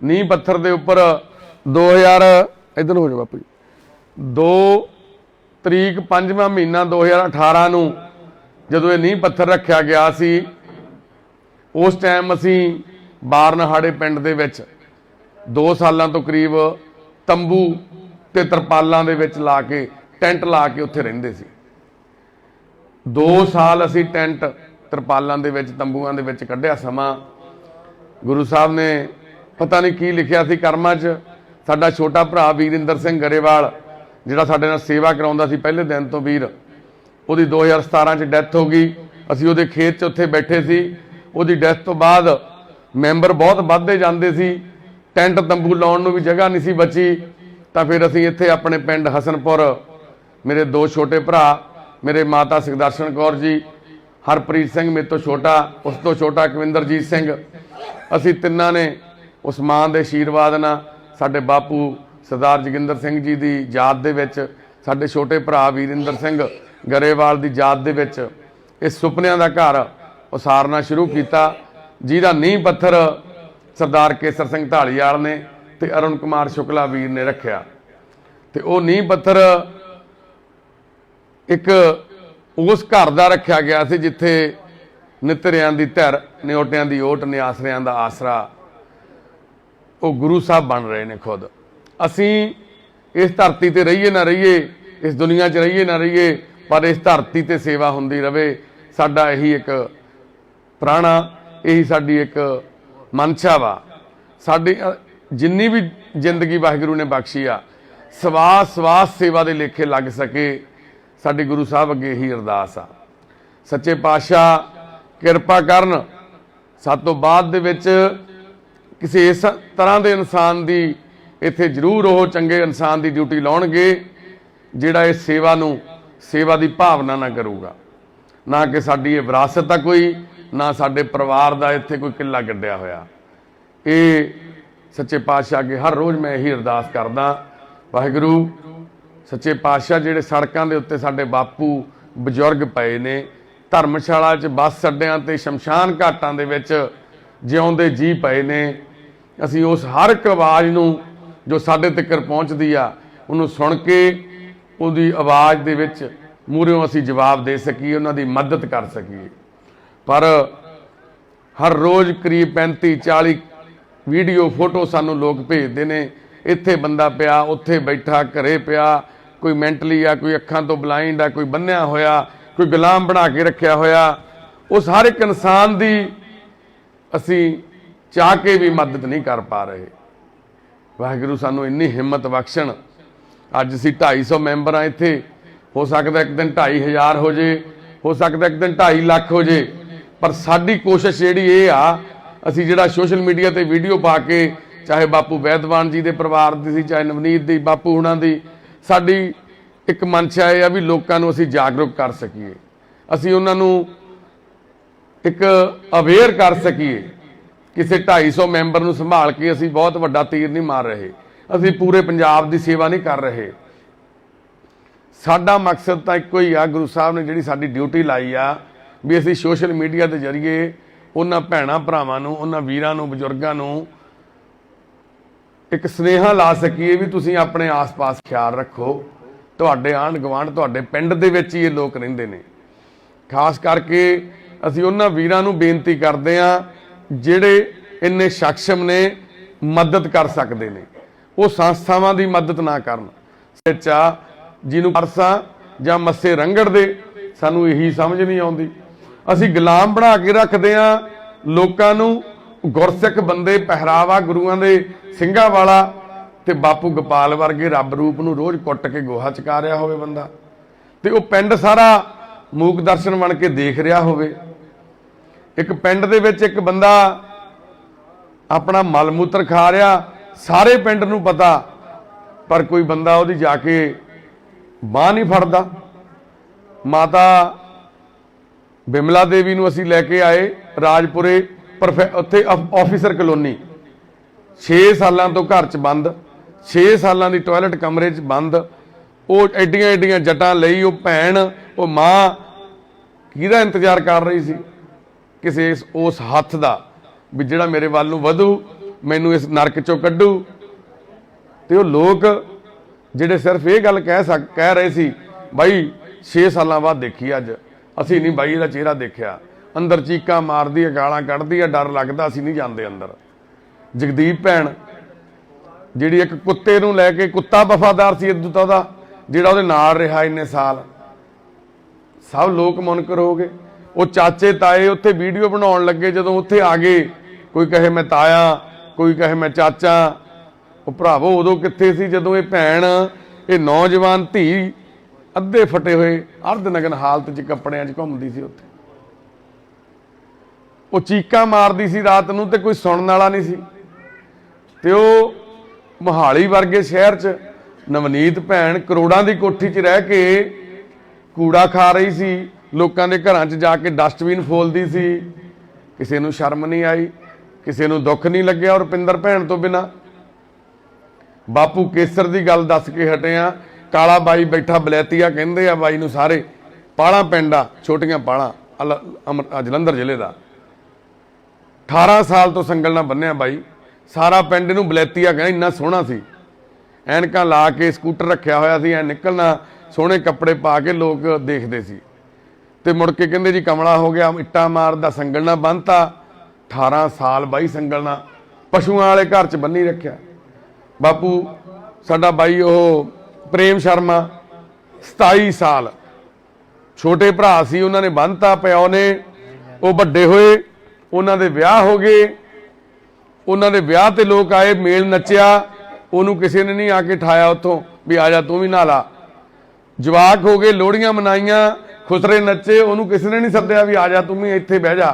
ਨੀਂਹ ਪੱਥਰ ਦੇ ਉੱਪਰ 2000 ਇੱਧਰ ਹੋ ਜਾ ਬਾਪੂ ਜੀ 2 ਤਰੀਕ 5ਵਾਂ ਮਹੀਨਾ 2018 ਨੂੰ ਜਦੋਂ ਇਹ ਨੀਂਹ ਪੱਥਰ ਰੱਖਿਆ ਗਿਆ ਸੀ, ਉਸ ਟਾਈਮ ਅਸੀਂ ਬਾਰਨਹਾੜੇ ਪਿੰਡ ਦੇ ਵਿੱਚ 2 ਸਾਲਾਂ ਤੋਂ ਕਰੀਬ ਤੰਬੂ ਤੇ ਤਰਪਾਲਾਂ ਦੇ ਵਿੱਚ ਲਾ ਕੇ ਟੈਂਟ ਲਾ ਕੇ ਉੱਥੇ ਰਹਿੰਦੇ ਸੀ। 2 ਸਾਲ ਅਸੀਂ ਟੈਂਟ ਤਰਪਾਲਾਂ ਦੇ ਵਿੱਚ ਤੰਬੂਆਂ ਦੇ ਵਿੱਚ ਕੱਢਿਆ ਸਮਾਂ। ਗੁਰੂ ਸਾਹਿਬ ਨੇ ਪਤਾ ਨਹੀਂ ਕੀ ਲਿਖਿਆ ਸੀ ਕਰਮਾਂ 'ਚ। ਸਾਡਾ ਛੋਟਾ ਭਰਾ ਵੀਰਿੰਦਰ ਸਿੰਘ ਗਰੇਵਾਲ ਜਿਹੜਾ ਸਾਡੇ ਨਾਲ ਸੇਵਾ ਕਰਾਉਂਦਾ ਸੀ ਪਹਿਲੇ ਦਿਨ ਤੋਂ ਵੀਰ, ਉਹਦੀ 2017 'ਚ ਡੈਥ ਹੋ ਗਈ। ਅਸੀਂ ਉਹਦੇ ਖੇਤ 'ਚ ਉੱਥੇ ਬੈਠੇ ਸੀ। ਉਹਦੀ ਡੈਥ ਤੋਂ ਬਾਅਦ ਮੈਂਬਰ ਬਹੁਤ ਵੱਧਦੇ ਜਾਂਦੇ ਸੀ, ਟੈਂਟ ਤੰਬੂ ਲਾਉਣ ਨੂੰ ਵੀ ਜਗ੍ਹਾ ਨਹੀਂ ਸੀ ਬਚੀ। ਤਾਂ ਫਿਰ ਅਸੀਂ ਇੱਥੇ ਆਪਣੇ ਪਿੰਡ ਹਸਨਪੁਰ ਮੇਰੇ 2 ਛੋਟੇ ਭਰਾ, ਮੇਰੇ ਮਾਤਾ ਸੁਖਦਰਸ਼ਨ ਕੌਰ ਜੀ, ਹਰਪ੍ਰੀਤ ਸਿੰਘ ਮੇਰੇ ਤੋਂ ਛੋਟਾ, ਉਸ ਤੋਂ ਛੋਟਾ ਕਵਿੰਦਰਜੀਤ ਸਿੰਘ, ਅਸੀਂ ਤਿੰਨਾਂ ਨੇ ਉਸ ਮਾਂ ਦੇ ਆਸ਼ੀਰਵਾਦ ਨਾਲ ਸਾਡੇ ਬਾਪੂ ਸਰਦਾਰ ਜੋਗਿੰਦਰ ਸਿੰਘ ਜੀ ਦੀ ਯਾਦ ਦੇ ਵਿੱਚ, ਸਾਡੇ ਛੋਟੇ ਭਰਾ ਵੀਰਿੰਦਰ ਸਿੰਘ ਗਰੇਵਾਲ ਦੀ ਯਾਦ ਦੇ ਵਿੱਚ ਇਸ ਸੁਪਨਿਆਂ ਦਾ ਘਰ ਉਸਾਰਨਾ ਸ਼ੁਰੂ ਕੀਤਾ, ਜਿਹਦਾ ਨੀਂਹ ਪੱਥਰ ਸਰਦਾਰ ਕੇਸਰ ਸਿੰਘ ਢਾਲੀਵਾਲ ਨੇ ਤੇ ਅਰੁਣ ਕੁਮਾਰ ਸ਼ੁਕਲਾ ਵੀਰ ਨੇ ਰੱਖਿਆ। ਤੇ ਉਹ ਨੀਂਹ ਪੱਥਰ ਇੱਕ ਉਸ ਘਰ ਦਾ ਰੱਖਿਆ ਗਿਆ ਸੀ ਜਿੱਥੇ ਨਿਤਰਿਆਂ ਦੀ ਧਿਰ, ਨਿਓਟਿਆਂ ਦੀ ਓਟ, ਨਿਆਸਰਿਆਂ ਦਾ ਆਸਰਾ ਉਹ ਗੁਰੂ ਸਾਹਿਬ ਬਣ ਰਹੇ ਨੇ ਖੁਦ। ਅਸੀਂ ਇਸ ਧਰਤੀ ਤੇ ਰਹੀਏ ਨਾ ਰਹੀਏ, ਇਸ ਦੁਨੀਆ 'ਚ ਰਹੀਏ ਨਾ ਰਹੀਏ, ਪਰ ਇਸ ਧਰਤੀ ਤੇ ਸੇਵਾ ਹੁੰਦੀ ਰਵੇ। ਸਾਡਾ ਇਹੀ ਇੱਕ ਪ੍ਰਾਣਾ, ਇਹੀ ਸਾਡੀ ਇੱਕ ਮਨਸ਼ਾ ਵਾ। ਸਾਡੀ ਜਿੰਨੀ ਵੀ ਜ਼ਿੰਦਗੀ ਵਾਹਿਗੁਰੂ ਨੇ ਬਖਸ਼ੀ ਆ, ਸਵਾਸ ਸਵਾਸ ਸੇਵਾ ਦੇ ਲੇਖੇ ਲੱਗ ਸਕੇ, ਸਾਡੀ ਗੁਰੂ ਸਾਹਿਬ ਅੱਗੇ ਇਹੀ ਅਰਦਾਸ ਆ। ਸੱਚੇ ਪਾਤਸ਼ਾਹ ਕਿਰਪਾ ਕਰਨ ਸਾਤੋਂ ਬਾਅਦ ਦੇ ਵਿੱਚ ਕਿਸੇ ਇਸ ਤਰ੍ਹਾਂ ਦੇ ਇਨਸਾਨ ਦੀ ਇੱਥੇ ਜ਼ਰੂਰ ਉਹ ਚੰਗੇ ਇਨਸਾਨ ਦੀ ਡਿਊਟੀ ਲਾਉਣਗੇ ਜਿਹੜਾ ਇਸ ਸੇਵਾ ਨੂੰ, ਸੇਵਾ ਦੀ ਭਾਵਨਾ ਨਾ ਕਰੂਗਾ। ਨਾ ਕਿ ਸਾਡੀ ਇਹ ਵਿਰਾਸਤ ਆ ਕੋਈ, ਨਾ ਸਾਡੇ ਪਰਿਵਾਰ ਦਾ ਇੱਥੇ ਕੋਈ ਕਿੱਲਾ ਗੱਡਿਆ ਹੋਇਆ। ਇਹ ਸੱਚੇ ਪਾਤਸ਼ਾਹ ਅੱਗੇ ਹਰ ਰੋਜ਼ ਮੈਂ ਇਹੀ ਅਰਦਾਸ ਕਰਦਾ, ਵਾਹਿਗੁਰੂ ਸੱਚੇ ਪਾਤਸ਼ਾਹ ਜਿਹੜੇ ਸੜਕਾਂ ਦੇ ਉੱਤੇ ਸਾਡੇ ਬਾਪੂ ਬਜ਼ੁਰਗ ਪਏ ਨੇ, ਧਰਮਸ਼ਾਲਾ 'ਚ, ਬੱਸ ਅੱਡਿਆਂ ਤੇ, ਸ਼ਮਸ਼ਾਨ ਘਾਟਾਂ ਦੇ ਵਿੱਚ ਜਿਉਂਦੇ ਜੀ ਪਏ ਨੇ, ਅਸੀਂ ਉਸ ਹਰ ਇੱਕ ਆਵਾਜ਼ ਨੂੰ ਜੋ ਸਾਡੇ ਤੱਕ ਪਹੁੰਚਦੀ ਆ ਉਹਨੂੰ ਸੁਣ ਕੇ ਉਹਦੀ ਆਵਾਜ਼ ਦੇ ਵਿੱਚ ਮੂਹਰਿਓਂ ਅਸੀਂ ਜਵਾਬ ਦੇ ਸਕੀਏ, ਉਹਨਾਂ ਦੀ ਮਦਦ ਕਰ ਸਕੀਏ। ਪਰ हर रोज़ करीब 35-40 वीडियो फोटो सानू लोग भेजते हैं। इत्थे बंदा पिया, उत्थे बैठा, घरे पिया, कोई मैंटली आ, कोई अखां तो ब्लाइंड आ, कोई बन्निया होया, कोई गुलाम बना के रखा होया। उस हर एक इंसान की असी चाह के भी मदद नहीं कर पा रहे। वाहिगुरू सानू इन्नी हिम्मत बख्शण। अज असी 250 मैंबर हाँ इत्थे, हो सकता एक दिन 2500 हो जे, हो सकता एक दिन 2.5 लाख हो जे, पर साडी कोशिश जिहड़ी ये आ, असी जिहड़ा सोशल मीडिया ते वीडियो पा के, चाहे बापू वैदवान जी के परिवार की सी, चाहे नवनीत दी, बापू हुणां दी, साडी एक मंशा है भी लोगों को असी जागरूक कर सकीए, असी उन्हां नूं एक अवेयर कर सकीए। किसी 250 मैंबर नूं संभाल के असी बहुत वड्डा तीर नहीं मार रहे, असी पूरे पंजाब की सेवा नहीं कर रहे। साडा मकसद तो इक्को ही आ, गुरु साहब ने जिहड़ी साडी ड्यूटी लाई आ भी असी सोशल मीडिया के जरिए उन्हां भैणां भरावां नूं, उन्हां वीरां नूं, बजुर्गां नूं एक स्नेहा ला सकीए भी तुसीं अपने आस पास ख्याल रखो। तुहाडे आंढ गुआंढ, तुहाडे पिंड दे विच ही ये लोग रहिंदे ने। खास करके असी उन्हां वीरां नूं बेनती करदे आ जिहड़े इन्ने सक्षम ने, मदद कर सकते ने, वो संस्थावां दी मदद ना करन। सच्चा जिन्हों परसा जां मस्से रंगड़ दे, सानू यही समझ नहीं आउंदी। असी गुलाम बना के रखते हैं लोकां नूं। गुरसिख बंदे, पहरावा गुरुआं दे ਸਿੰਘਾਂ वाला ते बापू गोपाल वर्गे रब रूप नूं रोज़ कुट के गोहा चका रहा होवे बंदा, ते वो पिंड सारा मूक दर्शन बन के देख रहा होवे। एक पिंड दे विच एक बंदा अपना मल मूत्र खा रहा, सारे पिंड नूं पता, पर कोई बंदा उहदी जाके बांह नहीं फड़दा। माता बिमला देवी नूं असीं लैके आए राजपुरे, उत्थे ऑफिसर कलोनी, 6 सालों तो घर च बंद, 6 सालों की टॉयलेट कमरे च बंद। वो एडियां एडियां जटां लई वो भैन, वो माँ किहदा इंतजार कर रही सी? किसी उस हत्थ दा भी जिहड़ा मेरे वल नूं वधू, मैनू इस नरक चों कड्डू। ते वो लोग जिहड़े सिर्फ ये गल कह रहे सी बई 6 साल बाद देखी अज, असी नहीं बाई इहदा चेहरा देखिया। अंदर चीकां मारदी है, गालां कढ़दी है, डर लगदा असी नहीं जांदे अंदर। जगदीप भैन जिहड़ी एक कुत्ते नूं लैके, कुत्ता वफादार सी इदू तां ओहदा, जिहड़ा ओहदे नाल रहा इन्ने साल, सब लोग मुनकर हो गए। वो चाचे ताए उत्थे वीडियो बनाउण लगे, जदों उत्थे आ गए, कोई कहे मैं ताया, कोई कहे मैं चाचा। वो भरावो उदों कित्थे सी जदों ये भैन, ये नौजवान धी अद्धे फटे हुए अर्ध नगन हालत च कपड़ियां च घुमदी सी उत्थे। वो चीकां मारदी सी रात नूं ते कोई सुणन वाला नहीं सी। ते वो मोहाली वर्गे शहर च नवनीत भैन करोड़ां दी कोठी च रह के कूड़ा खा रही सी, लोकां दे घरां च जाके डस्टबिन फोलदी सी। किसी नूं शर्म नहीं आई, किसी नूं दुख नहीं लग्या। और रुपिंदर भैन तो बिना बापू केसर की गल दस के हटे आ। काला बाई बैठा बलैतीआ कहंदे आ बाई नूं सारे, पाला पिंड आ, छोटियां पाला जलंधर जिले का। 18 साल तो संगल ना बन्निया बाई, सारा पिंड नूं बलैतीआ कहना, इन्ना सोहना सी। ऐनकां ला के स्कूटर रखिया होया सी, ऐ निकलना, सोहने कपड़े पा के लोग देखते सी। ते मुड़ के कहंदे जी कमला हो गया, इट्टा मारदा, संगलना बन्नता। 18 साल बाई संगलना पशुआं वाले घर च बन्नी रखिया। बापू साडा बाई ओह प्रेम शर्मा 27 साल छोटे भरा सी, उन्होंने बन्नता, प्यो ने, वो वड्डे होए, उन्होंने विआह हो गए। उन्होंने विआह ते लोग आए, मेल नचिया, उन्होंने किसी ने नहीं आके ठाया उत्थों भी आ जा तू भी नहा ला। जवाक हो गए, लोहड़ियां मनाइयां, खुसरे नचे, उन्होंने किसी ने नहीं सद्दिया भी आ जा तू भी इत्थे बह जा।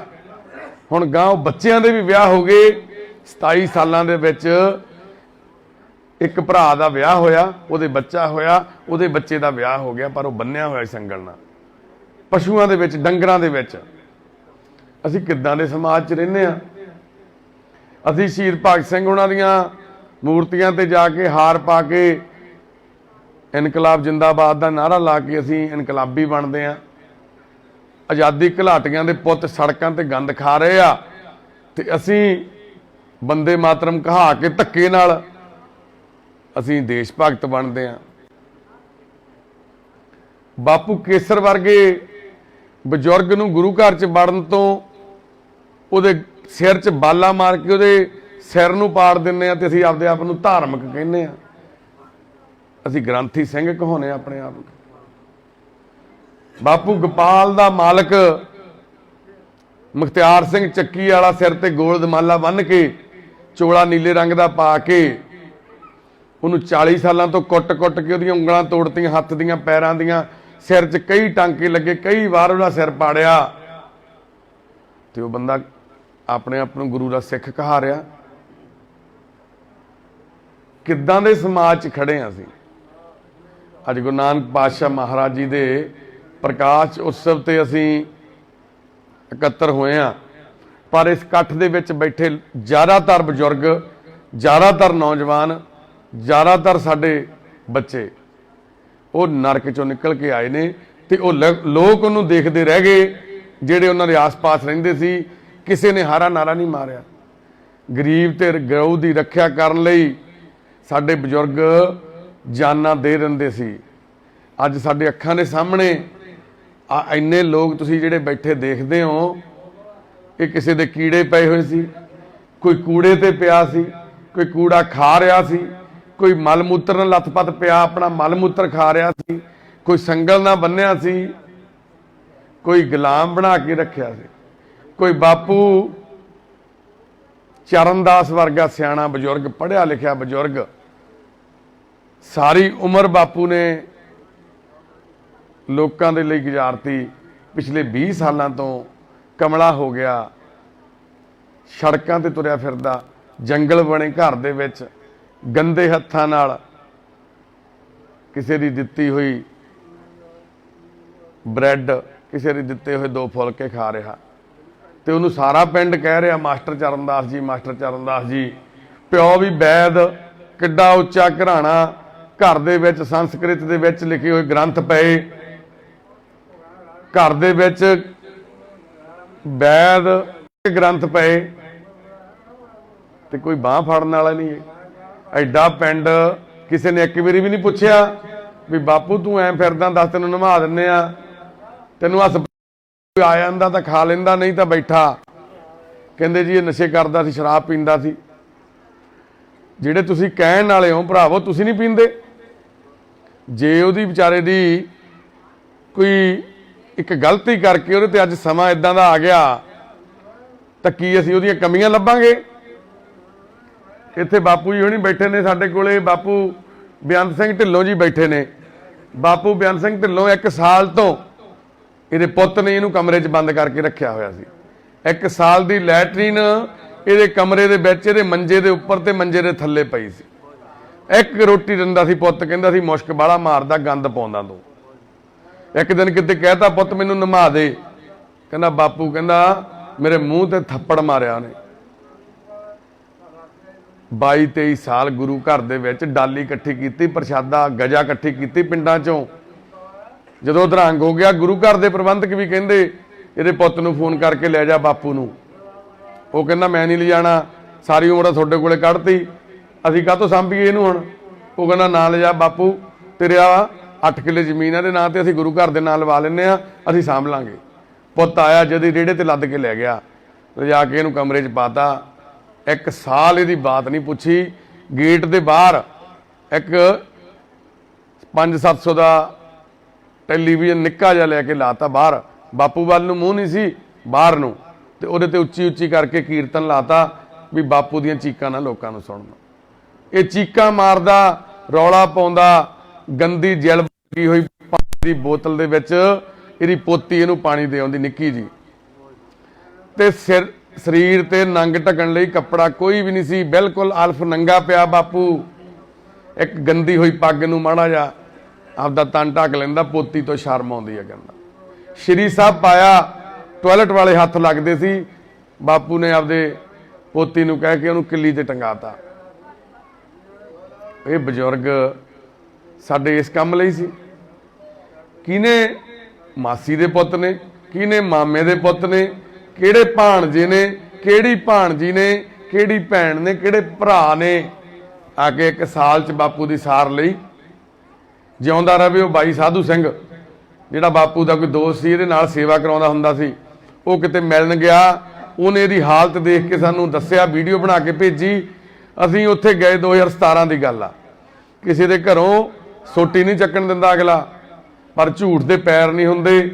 हुण गांव बच्चों के भी विआह हो गए। 27 सालों के विच एक भरा का विआह होया, उहदे बच्चा होया, उहदे बच्चे का विआह हो गया, पर वह बन्निया होया संगल नाल। पशुआं दे विच, डंगरां दे विच असीं किद्दां दे समाज च रहिंदे आ। असीं शहीद भगत सिंह हुणां दीआं मूर्तियां ते जाके हार पा के इनकलाब जिंदाबाद का नारा ला के असीं इनकलाबी बनते हैं। आज़ादी घलाटियां दे पुत्त सड़कों ते गंद खा रहे आ, ते असीं बंदे मातरम कहा के धक्के नाल असीं देश भगत बनते हैं। बापू केसर वर्गे बजुर्ग नूं गुरु घर च वड़न तो उहदे ਸਿਰ 'ਚ ਬਾਲਾ ਮਾਰ ਕੇ ਉਹਦੇ ਸਿਰ ਨੂੰ ਪਾੜ ਦਿੰਨੇ ਆ ਤੇ ਅਸੀਂ ਆਪਦੇ ਆਪ ਨੂੰ ਧਾਰਮਿਕ ਕਹਿੰਦੇ ਆ। ਅਸੀਂ ਗ੍ਰੰਥੀ ਸਿੰਘ ਕਹਾਉਂਦੇ ਆ ਆਪਣੇ ਆਪ ਨੂੰ। ਬਾਪੂ ਗੋਪਾਲ ਦਾ ਮਾਲਕ ਮੁਖਤਿਆਰ ਸਿੰਘ ਚੱਕੀ ਵਾਲਾ ਸਿਰ ਤੇ ਗੋਲ ਦਮਾਲਾ ਬੰਨ੍ਹ ਕੇ ਚੋਲਾ ਨੀਲੇ ਰੰਗ ਦਾ ਪਾ ਕੇ ਉਹਨੂੰ 40 ਸਾਲਾਂ ਤੋਂ ਕੁੱਟ-ਕੁੱਟ ਕੇ ਉਹਦੀਆਂ ਉਂਗਲਾਂ ਤੋੜਤੀਆਂ, ਹੱਥ ਦੀਆਂ ਪੈਰਾਂ ਦੀਆਂ, ਸਿਰ 'ਚ ਕਈ ਟਾਂਕੇ ਲੱਗੇ, ਕਈ ਵਾਰ ਉਹਦਾ ਸਿਰ ਪਾੜਿਆ ਤੇ ਉਹ ਬੰਦਾ ਆਪਣੇ ਆਪ ਨੂੰ ਗੁਰੂ ਦਾ ਸਿੱਖ ਕਹਾ ਰਿਹਾ। ਕਿੱਦਾਂ ਦੇ ਸਮਾਜ 'ਚ ਖੜੇ ਹਾਂ ਅਸੀਂ। ਅੱਜ ਗੁਰੂ ਨਾਨਕ ਪਾਤਸ਼ਾਹ ਮਹਾਰਾਜ ਜੀ ਦੇ ਪ੍ਰਕਾਸ਼ ਉਤਸਵ ਤੇ ਅਸੀਂ ਇਕੱਤਰ ਹੋਏ ਹਾਂ, ਪਰ ਇਸ ਇਕੱਠ ਦੇ ਵਿੱਚ ਬੈਠੇ ਜ਼ਿਆਦਾਤਰ ਬਜ਼ੁਰਗ, ਜ਼ਿਆਦਾਤਰ ਨੌਜਵਾਨ, ਜ਼ਿਆਦਾਤਰ ਸਾਡੇ ਬੱਚੇ ਉਹ ਨਰਕ ਚੋਂ ਨਿਕਲ ਕੇ ਆਏ ਨੇ ਤੇ ਉਹ ਲੋਕ ਉਹਨੂੰ ਦੇਖਦੇ ਰਹਿ ਗਏ ਜਿਹੜੇ ਉਹਨਾਂ ਦੇ ਆਸ-ਪਾਸ ਰਹਿੰਦੇ ਸੀ। ਕਿਸੇ ਨੇ ਹਾਰਾ ਨਾਰਾ ਨਹੀਂ ਮਾਰਿਆ। ਗਰੀਬ ਤੇ ਗਊ ਦੀ ਰੱਖਿਆ ਕਰਨ ਲਈ ਸਾਡੇ ਬਜ਼ੁਰਗ ਜਾਨਾਂ ਦੇ ਦਿੰਦੇ ਸੀ। ਅੱਜ ਸਾਡੇ ਅੱਖਾਂ ਦੇ ਸਾਹਮਣੇ ਇੰਨੇ ਲੋਕ ਤੁਸੀਂ ਜਿਹੜੇ ਬੈਠੇ ਦੇਖਦੇ ਹੋ, ਇਹ ਕਿਸੇ ਦੇ ਕੀੜੇ ਪਏ ਹੋਏ ਸੀ, ਕੋਈ ਕੂੜੇ ਤੇ ਪਿਆ ਸੀ, ਕੋਈ ਕੂੜਾ ਖਾ ਰਿਹਾ ਸੀ, ਕੋਈ ਮਲ ਮੂਤਰ ਨਾਲ ਲੱਥਪੱਥ ਪਿਆ ਆਪਣਾ ਮਲ ਮੂਤਰ ਖਾ ਰਿਹਾ ਸੀ, ਕੋਈ ਸੰਗਲ ਨਾਲ ਬੰਨਿਆ ਸੀ, ਕੋਈ ਗੁਲਾਮ ਬਣਾ ਕੇ ਰੱਖਿਆ ਸੀ। ਕੋਈ ਬਾਪੂ ਚਰਨਦਾਸ ਵਰਗਾ ਸਿਆਣਾ ਬਜ਼ੁਰਗ, ਪੜ੍ਹਿਆ ਲਿਖਿਆ ਬਜ਼ੁਰਗ, ਸਾਰੀ ਉਮਰ ਬਾਪੂ ਨੇ ਲੋਕਾਂ ਦੇ ਲਈ ਗੁਜ਼ਾਰਤੀ। ਪਿਛਲੇ 20 ਸਾਲਾਂ ਤੋਂ ਕਮਲਾ ਹੋ ਗਿਆ, ਸੜਕਾਂ ਤੇ ਤੁਰਿਆ ਫਿਰਦਾ, ਜੰਗਲ ਬਣੇ ਘਰ ਦੇ ਵਿੱਚ, ਗੰਦੇ ਹੱਥਾਂ ਨਾਲ ਕਿਸੇ ਦੀ ਦਿੱਤੀ ਹੋਈ ਬ੍ਰੈਡ, ਕਿਸੇ ਦੇ ਦਿੱਤੇ ਹੋਏ 2 ਫੁਲਕੇ ਖਾ ਰਿਹਾ ਤੇ ਉਹਨੂੰ ਸਾਰਾ ਪਿੰਡ ਕਹਿ ਰਿਹਾ ਮਾਸਟਰ ਚਰਨਦਾਸ ਜੀ, ਮਾਸਟਰ ਚਰਨਦਾਸ ਜੀ। ਪਿਓ ਵੀ ਵੈਦ, ਕਿੱਡਾ ਉੱਚਾ ਘਰਾਣਾ, ਘਰ ਦੇ ਵਿੱਚ ਸੰਸਕ੍ਰਿਤ ਦੇ ਵਿੱਚ ਲਿਖੇ ਹੋਏ ਗ੍ਰੰਥ ਪਏ, ਘਰ ਦੇ ਵਿੱਚ ਵੈਦ ਗ੍ਰੰਥ ਪਏ ਤੇ ਕੋਈ ਬਾਹ ਫੜਨ ਵਾਲਾ ਨਹੀਂ ਹੈ। ਐਡਾ ਪਿੰਡ ਕਿਸੇ ਨੇ ਇੱਕ ਵਾਰੀ ਵੀ ਨਹੀਂ ਪੁੱਛਿਆ ਵੀ ਬਾਪੂ ਤੂੰ ਐਂ ਫਿਰਦਾ, ਦੱਸ ਤੈਨੂੰ ਨਵਾ ਦਿੰਨੇ ਆ, ਤੈਨੂੰ ਹੱਸ ਆ ਜਾਂਦਾ ਤਾਂ ਖਾ ਲੈਂਦਾ, ਨਹੀਂ ਤਾਂ ਬੈਠਾ। ਕਹਿੰਦੇ ਜੀ ਇਹ ਨਸ਼ੇ ਕਰਦਾ ਸੀ, ਸ਼ਰਾਬ ਪੀਂਦਾ ਸੀ। ਜਿਹੜੇ ਤੁਸੀਂ ਕਹਿਣ ਵਾਲੇ ਹੋ ਭਰਾਵੋ, ਤੁਸੀਂ ਨਹੀਂ ਪੀਂਦੇ। ਜੇ ਉਹਦੀ ਵਿਚਾਰੇ ਦੀ ਕੋਈ ਇੱਕ ਗਲਤੀ ਕਰਕੇ ਉਹਦੇ ਤੇ ਅੱਜ ਸਮਾਂ ਇਦਾਂ ਦਾ ਆ ਗਿਆ ਤਾਂ ਕੀ ਅਸੀਂ ਉਹਦੀਆਂ ਕਮੀਆਂ ਲੱਭਾਂਗੇ? ਇੱਥੇ ਬਾਪੂ ਜੀ ਹੁਣੀ ਬੈਠੇ ਨੇ ਸਾਡੇ ਕੋਲੇ, ਬਾਪੂ ਬੇਅੰਤ ਸਿੰਘ ਢਿੱਲੋਂ ਜੀ ਬੈਠੇ ਨੇ। ਬਾਪੂ ਬੇਅੰਤ ਸਿੰਘ ਢਿੱਲੋਂ 1 ਸਾਲ ਤੋਂ ਇਹਦੇ ਪੁੱਤ ਨੇ ਇਹਨੂੰ ਕਮਰੇ 'ਚ ਬੰਦ ਕਰਕੇ ਰੱਖਿਆ ਹੋਇਆ ਸੀ। 1 ਸਾਲ ਦੀ ਲੈਟਰੀਨ ਇਹਦੇ ਕਮਰੇ ਦੇ ਵਿੱਚ, ਇਹਦੇ ਮੰਜੇ ਦੇ ਉੱਪਰ ਤੇ ਮੰਜੇ ਦੇ ਥੱਲੇ ਪਈ ਸੀ। 1 ਰੋਟੀ ਦਿੰਦਾ ਸੀ ਪੁੱਤ, ਕਹਿੰਦਾ ਸੀ ਮੁਸ਼ਕ ਬਾਹਲਾ ਮਾਰਦਾ, ਗੰਦ ਪਾਉਂਦਾ ਤੂੰ। ਇੱਕ ਦਿਨ ਕਿਤੇ ਕਹਿਤਾ ਪੁੱਤ ਮੈਨੂੰ ਨਮਾ ਦੇ, ਕਹਿੰਦਾ ਬਾਪੂ ਕਹਿੰਦਾ ਮੇਰੇ ਮੂੰਹ ਤੇ ਥੱਪੜ ਮਾਰਿਆ ਉਹਨੇ। 22-23 ਸਾਲ ਗੁਰੂ ਘਰ ਦੇ ਵਿੱਚ ਡਾਲੀ ਇਕੱਠੀ ਕੀਤੀ, ਪ੍ਰਸ਼ਾਦਾ ਗਜਾ ਇਕੱਠੀ ਕੀਤੀ ਪਿੰਡਾਂ 'ਚੋਂ। ਜਦੋਂ ਅਧਰੰਗ ਹੋ ਗਿਆ, ਗੁਰੂ ਘਰ ਦੇ ਪ੍ਰਬੰਧਕ ਵੀ ਕਹਿੰਦੇ ਇਹਦੇ ਪੁੱਤ ਨੂੰ ਫੋਨ ਕਰਕੇ ਲੈ ਜਾ ਬਾਪੂ ਨੂੰ। ਉਹ ਕਹਿੰਦਾ ਮੈਂ ਨਹੀਂ ਲਿਜਾਣਾ, ਸਾਰੀ ਉਮਰ ਤੁਹਾਡੇ ਕੋਲੇ ਕੱਢਤੀ, ਅਸੀਂ ਕਾਹਤੋਂ ਸਾਂਭੀਏ ਇਹਨੂੰ ਹੁਣ। ਉਹ ਕਹਿੰਦਾ ਨਾ ਲਿਜਾ ਬਾਪੂ, ਤੇਰੇ 8 ਕਿੱਲੇ ਜ਼ਮੀਨ ਇਹਦੇ ਨਾਂ ਤੇ, ਅਸੀਂ ਗੁਰੂ ਘਰ ਦੇ ਨਾਂ ਲਵਾ ਲੈਂਦੇ ਆ, ਅਸੀਂ ਸਾਂਭ ਲਾਂਗੇ। ਪੁੱਤ ਆਇਆ, ਜਦ ਹੀ ਰੇੜੇ ਤੇ ਲੱਦ ਕੇ ਲੈ ਗਿਆ, ਲਿਜਾ ਕੇ ਇਹਨੂੰ ਕਮਰੇ 'ਚ ਪਾਤਾ। 1 ਸਾਲ ਇਹਦੀ ਬਾਤ ਨਹੀਂ ਪੁੱਛੀ। ਗੇਟ ਦੇ ਬਾਹਰ ਇੱਕ 500-700 ਦਾ ਟੈਲੀਵਿਜ਼ਨ ਨਿੱਕਾ ਜਿਹਾ ਲੈ ਕੇ ਲਾਤਾ ਬਾਹਰ, ਬਾਪੂ ਵੱਲ ਨੂੰ ਮੂੰਹ ਨਹੀਂ ਸੀ, ਬਾਹਰ ਨੂੰ, ਤੇ ਉਹਦੇ ਤੇ ਉੱਚੀ ਉੱਚੀ ਕਰਕੇ ਕੀਰਤਨ ਲਾਤਾ ਵੀ ਬਾਪੂ ਦੀਆਂ ਚੀਕਾਂ ਨਾ ਲੋਕਾਂ ਨੂੰ ਸੁਣਨ। ਇਹ ਚੀਕਾਂ ਮਾਰਦਾ, ਰੌਲਾ ਪਾਉਂਦਾ, ਗੰਦੀ ਜਲ ਲੱਗੀ ਹੋਈ ਪਾਣੀ ਦੀ ਬੋਤਲ ਦੇ ਵਿੱਚ ਇਹਦੀ ਪੋਤੀ ਇਹਨੂੰ ਪਾਣੀ ਦੇ ਆਉਂਦੀ ਨਿੱਕੀ ਜੀ, ਤੇ ਸਰੀਰ ਤੇ ਨੰਗ ਢਕਣ ਲਈ ਕੱਪੜਾ ਕੋਈ ਵੀ ਨਹੀਂ ਸੀ, ਬਿਲਕੁਲ ਅਲਫ ਨੰਗਾ ਪਿਆ ਬਾਪੂ। ਇੱਕ ਗੰਦੀ ਹੋਈ ਪੱਗ ਨੂੰ ਮਾੜਾ ਜਿਹਾ ਆਪਦਾ ਤਨ ਢੱਕ ਲੈਂਦਾ, ਪੋਤੀ ਤੋਂ ਸ਼ਰਮ ਆਉਂਦੀ ਹੈ। ਕਹਿੰਦਾ ਸ਼੍ਰੀ ਸਾਹਿਬ ਪਾਇਆ, ਟਾਇਲਟ ਵਾਲੇ ਹੱਥ ਲੱਗਦੇ ਸੀ। ਬਾਪੂ ਨੇ ਆਪਦੇ ਪੋਤੀ ਨੂੰ ਕਹਿ ਕੇ ਉਹਨੂੰ ਕਿੱਲੀ ਤੇ ਟੰਗਾਤਾ। ਇਹ ਬਜ਼ੁਰਗ ਸਾਡੇ ਇਸ ਕੰਮ ਲਈ ਸੀ। ਕਿਹਨੇ ਮਾਸੀ ਦੇ ਪੁੱਤ ਨੇ, ਕਿਹਨੇ ਮਾਮੇ ਦੇ ਪੁੱਤ ਨੇ, ਕਿਹੜੇ ਭਾਣਜੇ ਨੇ, ਕਿਹੜੀ ਭਾਣਜੀ ਨੇ, ਕਿਹੜੀ ਭੈਣ ਨੇ, ਕਿਹੜੇ ਭਰਾ ਨੇ ਆ ਕੇ 1 ਸਾਲ 'ਚ ਬਾਪੂ ਦੀ ਸਾਰ ਲਈ। ਜਿਉਂਦਾ ਰਹੇ ਉਹ ਬਾਈ ਸਾਧੂ ਸਿੰਘ, ਜਿਹੜਾ ਬਾਪੂ ਦਾ ਕੋਈ ਦੋਸਤ ਸੀ, ਇਹਦੇ ਨਾਲ ਸੇਵਾ ਕਰਾਉਂਦਾ ਹੁੰਦਾ ਸੀ। ਉਹ ਕਿਤੇ ਮਿਲਣ ਗਿਆ ਉਹਨੇ ਇਹਦੀ ਹਾਲਤ ਦੇਖ ਕੇ ਸਾਨੂੰ ਦੱਸਿਆ, ਵੀਡੀਓ ਬਣਾ ਕੇ ਭੇਜੀ। ਅਸੀਂ ਉੱਥੇ ਗਏ 2017 ਦੀ ਗੱਲ ਆ। ਕਿਸੇ ਦੇ ਘਰੋਂ ਸੋਟੀ ਨਹੀਂ ਚੱਕਣ ਦਿੰਦਾ ਅਗਲਾ, ਪਰ ਝੂਠ ਦੇ ਪੈਰ ਨਹੀਂ ਹੁੰਦੇ।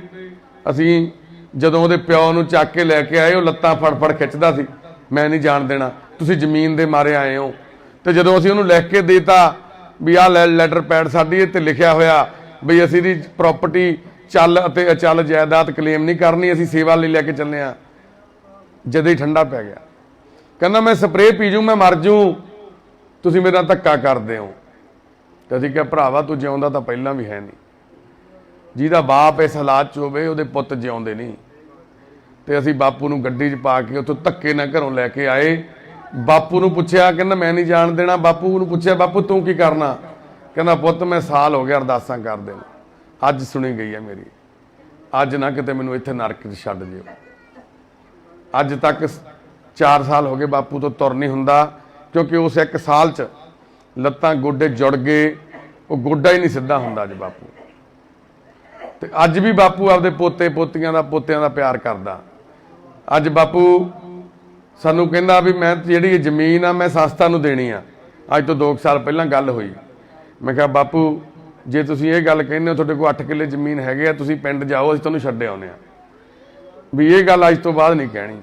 ਅਸੀਂ ਜਦੋਂ ਉਹਦੇ ਪਿਓ ਨੂੰ ਚੱਕ ਕੇ ਲੈ ਕੇ ਆਏ, ਉਹ ਲੱਤਾਂ ਫੜ ਖਿੱਚਦਾ ਸੀ, ਮੈਂ ਨਹੀਂ ਜਾਣ ਦੇਣਾ, ਤੁਸੀਂ ਜ਼ਮੀਨ ਦੇ ਮਾਰੇ ਆਏ ਹੋ। ਤੇ ਜਦੋਂ ਅਸੀਂ ਉਹਨੂੰ ਲਿਖ ਕੇ ਦੇਤਾ ਵੀ ਆਹ ਲੈਟਰ ਪੈਡ ਸਾਡੀ ਤੇ ਲਿਖਿਆ ਹੋਇਆ ਵੀ ਅਸੀਂ ਦੀ ਪ੍ਰਾਪਰਟੀ ਚੱਲ ਅਤੇ ਅਚਲ ਜਾਇਦਾਦ ਕਲੇਮ ਨਹੀਂ ਕਰਨੀ, ਅਸੀਂ ਸੇਵਾ ਲਈ ਲੈ ਕੇ ਚੱਲੇ ਆ, ਜਦੇ ਹੀ ਠੰਡਾ ਪੈ ਗਿਆ। ਕਹਿੰਦਾ ਮੈਂ ਸਪਰੇਅ ਪੀ ਜੂ, ਮੈਂ ਮਰ ਜੂ, ਤੁਸੀਂ ਮੇਰੇ ਨਾਲ ਧੱਕਾ ਕਰਦੇ ਹੋ। ਤੇ ਅਸੀਂ ਕਿਹਾ ਭਰਾਵਾ ਤੂੰ ਜਿਉਂਦਾ ਤਾਂ ਪਹਿਲਾਂ ਵੀ ਹੈ ਨਹੀਂ, ਜਿਹਦਾ ਬਾਪ ਇਸ ਹਾਲਾਤ 'ਚ ਹੋਵੇ ਉਹਦੇ ਪੁੱਤ ਜਿਉਂਦੇ ਨਹੀਂ। ਤੇ ਅਸੀਂ ਬਾਪੂ ਨੂੰ ਗੱਡੀ 'ਚ ਪਾ ਕੇ ਉੱਥੋਂ ਧੱਕੇ ਨਾਲ ਘਰੋਂ ਲੈ ਕੇ ਆਏ। ਬਾਪੂ ਨੂੰ ਪੁੱਛਿਆ, ਕਹਿੰਦਾ ਮੈਂ ਨਹੀਂ ਜਾਣ ਦੇਣਾ। ਬਾਪੂ ਨੂੰ ਪੁੱਛਿਆ, ਬਾਪੂ ਤੂੰ ਕੀ ਕਰਨਾ? ਕਹਿੰਦਾ ਪੁੱਤ ਮੈਂ ਸਾਲ ਹੋ ਗਿਆ ਅਰਦਾਸਾਂ ਕਰਦੇ ਨੂੰ, ਅੱਜ ਸੁਣੀ ਗਈ ਹੈ ਮੇਰੀ, ਅੱਜ ਨਾ ਕਿਤੇ ਮੈਨੂੰ ਇੱਥੇ ਨਰਕ 'ਚ ਛੱਡ ਜਿਓ। ਅੱਜ ਤੱਕ 4 ਸਾਲ ਹੋ ਗਏ ਬਾਪੂ ਤੋਂ ਤੁਰ ਨਹੀਂ ਹੁੰਦਾ, ਕਿਉਂਕਿ ਉਸ 1 ਸਾਲ 'ਚ ਲੱਤਾਂ ਗੋਡੇ ਜੁੜ ਗਏ, ਉਹ ਗੋਡਾ ਹੀ ਨਹੀਂ ਸਿੱਧਾ ਹੁੰਦਾ ਅੱਜ ਬਾਪੂ। ਤੇ ਅੱਜ ਵੀ ਬਾਪੂ ਆਪਦੇ ਪੋਤੇ ਪੋਤੀਆਂ ਦਾ ਪੋਤਿਆਂ ਦਾ ਪਿਆਰ ਕਰਦਾ। ਅੱਜ ਬਾਪੂ ਸਾਨੂੰ ਕਹਿੰਦਾ ਵੀ ਮੈਂ ਜਿਹੜੀ ਇਹ ਜ਼ਮੀਨ ਆ ਮੈਂ ਸੰਸਥਾ ਨੂੰ ਦੇਣੀ ਆ। ਅੱਜ ਤੋਂ 2 ਸਾਲ ਪਹਿਲਾਂ ਗੱਲ ਹੋਈ। ਮੈਂ ਕਿਹਾ ਬਾਪੂ ਜੇ ਤੁਸੀਂ ਇਹ ਗੱਲ ਕਹਿੰਦੇ ਹੋ, ਤੁਹਾਡੇ ਕੋਲ 8 ਕਿੱਲੇ ਜ਼ਮੀਨ ਹੈਗੇ ਆ, ਤੁਸੀਂ ਪਿੰਡ ਜਾਓ, ਅਸੀਂ ਤੁਹਾਨੂੰ ਛੱਡ ਆਉਂਦੇ ਆ। ਵੀ ਇਹ ਗੱਲ ਅੱਜ ਤੋਂ ਬਾਅਦ ਨਹੀਂ ਕਹਿਣੀ,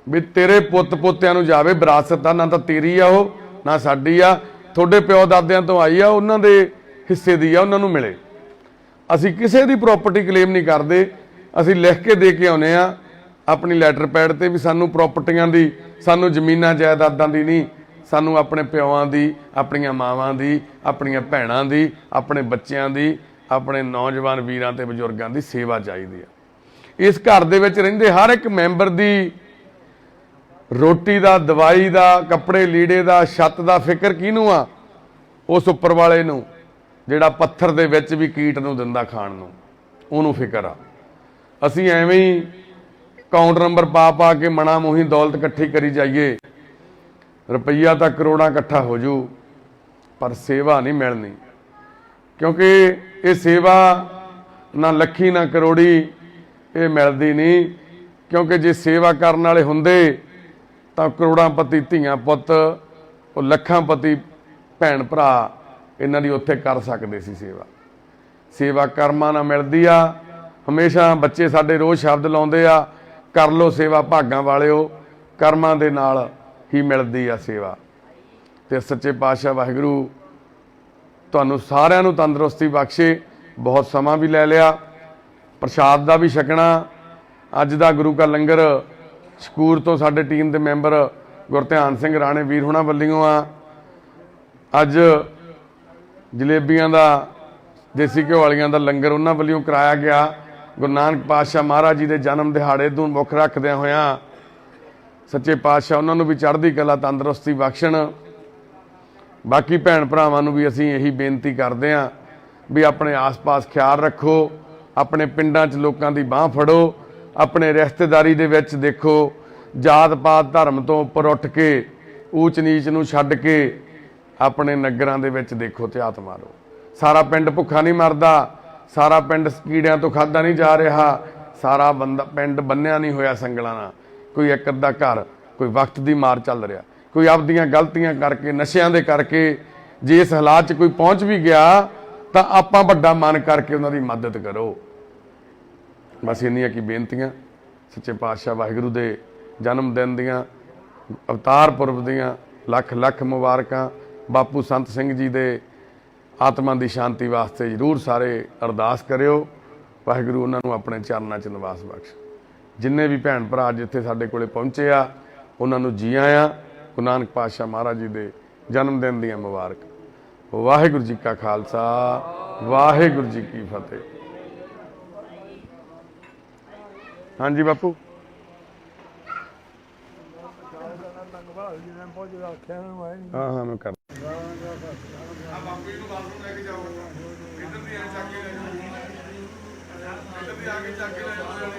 ਵੀ ਤੇਰੇ ਪੁੱਤ ਪੋਤਿਆਂ ਨੂੰ ਜਾਵੇ, ਵਿਰਾਸਤ ਆ, ਨਾ ਤਾਂ ਤੇਰੀ ਆ ਉਹ ਨਾ ਸਾਡੀ ਆ, ਤੁਹਾਡੇ ਪਿਓ ਦਾਦਿਆਂ ਤੋਂ ਆਈ ਆ, ਉਹਨਾਂ ਦੇ ਹਿੱਸੇ ਦੀ ਆ, ਉਹਨਾਂ ਨੂੰ ਮਿਲੇ। ਅਸੀਂ ਕਿਸੇ ਦੀ ਪ੍ਰਾਪਰਟੀ ਕਲੇਮ ਨਹੀਂ ਕਰਦੇ, ਅਸੀਂ ਲਿਖ ਕੇ ਦੇ ਕੇ ਆਉਂਦੇ ਆ ਆਪਣੀ ਲੈਟਰ ਪੈਡ ਤੇ ਵੀ ਸਾਨੂੰ ਪ੍ਰਾਪਰਟੀਆਂ ਦੀ, ਸਾਨੂੰ ਜ਼ਮੀਨਾਂ ਜਾਇਦਾਦਾਂ ਦੀ ਨਹੀਂ, ਸਾਨੂੰ ਆਪਣੇ ਪਿਓਾਂ ਦੀ, ਆਪਣੀਆਂ ਮਾਵਾਂ ਦੀ, ਆਪਣੀਆਂ ਭੈਣਾਂ ਦੀ, ਆਪਣੇ ਬੱਚਿਆਂ ਦੀ, ਆਪਣੇ ਨੌਜਵਾਨ ਵੀਰਾਂ ਤੇ ਬਜ਼ੁਰਗਾਂ ਦੀ ਸੇਵਾ ਚਾਹੀਦੀ ਆ। ਇਸ ਘਰ ਦੇ ਵਿੱਚ ਰਹਿੰਦੇ ਹਰ ਇੱਕ ਮੈਂਬਰ ਦੀ ਰੋਟੀ ਦਾ, ਦਵਾਈ ਦਾ, ਕੱਪੜੇ ਲੀੜੇ ਦਾ, ਛੱਤ ਦਾ ਫਿਕਰ ਕਿਹਨੂੰ ਆ? ਉਸ ਉੱਪਰ ਵਾਲੇ ਨੂੰ, ਜਿਹੜਾ ਪੱਥਰ ਦੇ ਵਿੱਚ ਵੀ ਕੀਟ ਨੂੰ ਦਿੰਦਾ ਖਾਣ ਨੂੰ, ਉਹਨੂੰ ਫਿਕਰ ਆ। ਅਸੀਂ ਐਵੇਂ ਹੀ ਅਕਾਊਂਟ ਨੰਬਰ ਪਾ ਕੇ ਮਣਾ ਮੋਹੀ ਦੌਲਤ ਇਕੱਠੀ ਕਰੀ ਜਾਈਏ, ਰੁਪਈਆ ਤਾਂ ਕਰੋੜਾਂ ਇਕੱਠਾ ਹੋ ਜੂ, ਪਰ ਸੇਵਾ ਨਹੀਂ ਮਿਲਣੀ। ਕਿਉਂਕਿ ਇਹ ਸੇਵਾ ਨਾ ਲੱਖੀ ਨਾ ਕਰੋੜੀ, ਇਹ ਮਿਲਦੀ ਨਹੀਂ। ਕਿਉਂਕਿ ਜੇ ਸੇਵਾ ਕਰਨ ਵਾਲੇ ਹੁੰਦੇ ਤਾਂ ਕਰੋੜਾਂ ਪਤੀ ਧੀਆਂ ਪੁੱਤ, ਉਹ ਲੱਖਾਂ ਪਤੀ ਭੈਣ ਭਰਾ ਇਹਨਾਂ ਦੀ ਉੱਥੇ ਕਰ ਸਕਦੇ ਸੀ ਸੇਵਾ। ਸੇਵਾ ਕਰਮਾਂ ਨਾਲ ਮਿਲਦੀ ਆ। ਹਮੇਸ਼ਾ ਬੱਚੇ ਸਾਡੇ ਰੋਜ਼ ਸ਼ਬਦ ਲਾਉਂਦੇ ਆ, ਕਰ ਲਓ ਸੇਵਾ ਭਾਗਾਂ ਵਾਲਿਓ, ਕਰਮਾਂ ਦੇ ਨਾਲ ਹੀ ਮਿਲਦੀ ਆ ਸੇਵਾ। ਤੇ ਸੱਚੇ ਪਾਤਸ਼ਾਹ ਵਾਹਿਗੁਰੂ ਤੁਹਾਨੂੰ ਸਾਰਿਆਂ ਨੂੰ ਤੰਦਰੁਸਤੀ ਬਖਸ਼ੇ। ਬਹੁਤ ਸਮਾਂ ਵੀ ਲੈ ਲਿਆ, ਪ੍ਰਸ਼ਾਦ ਦਾ ਵੀ ਛਕਣਾ। ਅੱਜ ਦਾ ਗੁਰੂ ਕਾ ਲੰਗਰ ਸ਼ਕੂਰ ਤੋਂ ਸਾਡੇ ਟੀਮ ਦੇ ਮੈਂਬਰ ਗੁਰਧਿਆਨ ਸਿੰਘ ਰਾਣੇ ਵੀਰ ਹੁਣਾਂ ਵੱਲੋਂ ਆ। ਅੱਜ ਜਲੇਬੀਆਂ ਦਾ, ਦੇਸੀ ਘਿਓ ਵਾਲੀਆਂ ਦਾ ਲੰਗਰ ਉਹਨਾਂ ਵੱਲੋਂ ਕਰਾਇਆ ਗਿਆ। ਗੁਰੂ ਨਾਨਕ ਪਾਤਸ਼ਾਹ ਮਹਾਰਾਜ ਜੀ ਦੇ ਜਨਮ ਦਿਹਾੜੇ ਨੂੰ ਮੁੱਖ ਰੱਖਦਿਆਂ ਹੋਇਆਂ ਸੱਚੇ ਪਾਤਸ਼ਾਹ ਉਹਨਾਂ ਨੂੰ ਵੀ ਚੜ੍ਹਦੀ ਕਲਾ ਤੰਦਰੁਸਤੀ ਬਖਸ਼ਣ। ਬਾਕੀ ਭੈਣ ਭਰਾਵਾਂ ਨੂੰ ਵੀ ਅਸੀਂ ਇਹੀ ਬੇਨਤੀ ਕਰਦੇ ਹਾਂ ਵੀ ਆਪਣੇ ਆਸ-ਪਾਸ ਖਿਆਲ ਰੱਖੋ, ਆਪਣੇ ਪਿੰਡਾਂ 'ਚ ਲੋਕਾਂ ਦੀ ਬਾਂਹ ਫੜੋ, ਆਪਣੇ ਰਿਸ਼ਤੇਦਾਰੀ ਦੇ ਵਿੱਚ ਦੇਖੋ, ਜਾਤ ਪਾਤ ਧਰਮ ਤੋਂ ਉੱਪਰ ਉੱਠ ਕੇ ਊਚ ਨੀਚ ਨੂੰ ਛੱਡ ਕੇ ਆਪਣੇ ਨਗਰਾਂ ਦੇ ਵਿੱਚ ਦੇਖੋ, ਧਿਆਤ ਮਾਰੋ। ਸਾਰਾ ਪਿੰਡ ਭੁੱਖਾ ਨਹੀਂ ਮਰਦਾ, ਸਾਰਾ ਪਿੰਡ ਕੀੜਿਆਂ ਤੋਂ ਖਾਧਾ ਨਹੀਂ ਜਾ ਰਿਹਾ, ਸਾਰਾ ਪਿੰਡ ਬੰਨਿਆ ਨਹੀਂ ਹੋਇਆ ਸੰਗਲਾਂ ਨਾਲ। ਕੋਈ ਇੱਕ ਅੱਧਾ ਘਰ, ਕੋਈ ਵਕਤ ਦੀ ਮਾਰ ਚੱਲ ਰਿਹਾ, ਕੋਈ ਆਪਦੀਆਂ ਗਲਤੀਆਂ ਕਰਕੇ, ਨਸ਼ਿਆਂ ਦੇ ਕਰਕੇ ਜੇ ਇਸ ਹਾਲਾਤ 'ਚ ਕੋਈ ਪਹੁੰਚ ਵੀ ਗਿਆ ਤਾਂ ਆਪਾਂ ਵੱਡਾ ਮਨ ਕਰਕੇ ਉਹਨਾਂ ਦੀ ਮਦਦ ਕਰੋ। ਬਸ ਇੰਨੀਆਂ ਕੀ ਬੇਨਤੀਆਂ। ਸੱਚੇ ਪਾਤਸ਼ਾਹ ਵਾਹਿਗੁਰੂ ਦੇ ਜਨਮ ਦਿਨ ਦੀਆਂ, ਅਵਤਾਰ ਪੁਰਬ ਦੀਆਂ ਲੱਖ ਲੱਖ ਮੁਬਾਰਕਾਂ। ਬਾਪੂ ਸੰਤ ਸਿੰਘ ਜੀ ਦੇ ਆਤਮਾ ਦੀ ਸ਼ਾਂਤੀ ਵਾਸਤੇ ਜ਼ਰੂਰ ਸਾਰੇ ਅਰਦਾਸ ਕਰਿਓ। ਵਾਹਿਗੁਰੂ ਉਹਨਾਂ ਨੂੰ ਆਪਣੇ ਚਰਨਾਂ 'ਚ ਨਿਵਾਸ ਬਖਸ਼। ਜਿੰਨੇ ਵੀ ਭੈਣ ਭਰਾ ਜਿੱਥੇ ਸਾਡੇ ਕੋਲੇ ਪਹੁੰਚੇ ਆ ਉਹਨਾਂ ਨੂੰ ਜੀ ਆਇਆਂ। ਗੁਰੂ ਨਾਨਕ ਪਾਤਸ਼ਾਹ ਮਹਾਰਾਜ ਜੀ ਦੇ ਜਨਮ ਦਿਨ ਦੀਆਂ ਮੁਬਾਰਕ। ਵਾਹਿਗੁਰੂ ਜੀ ਕਾ ਖਾਲਸਾ, ਵਾਹਿਗੁਰੂ ਜੀ ਕੀ ਫਤਿਹ। ਹਾਂਜੀ ਬਾਪੂ। ਹਾਂ ਮੈਂ ਕਰ ਬਾਪੂ ਜੀ ਨੂੰ ਬਾਥਰੂਮ ਲੈ ਕੇ ਜਾਓ, ਇੱਧਰ ਦੀ ਆ ਕੇ ਚੱਕ ਕੇ ਲੈ ਜਾਓ, ਇੱਧਰ ਦੀ ਆ ਕੇ ਚੱਕ ਕੇ ਲੈ ਜਾਓ।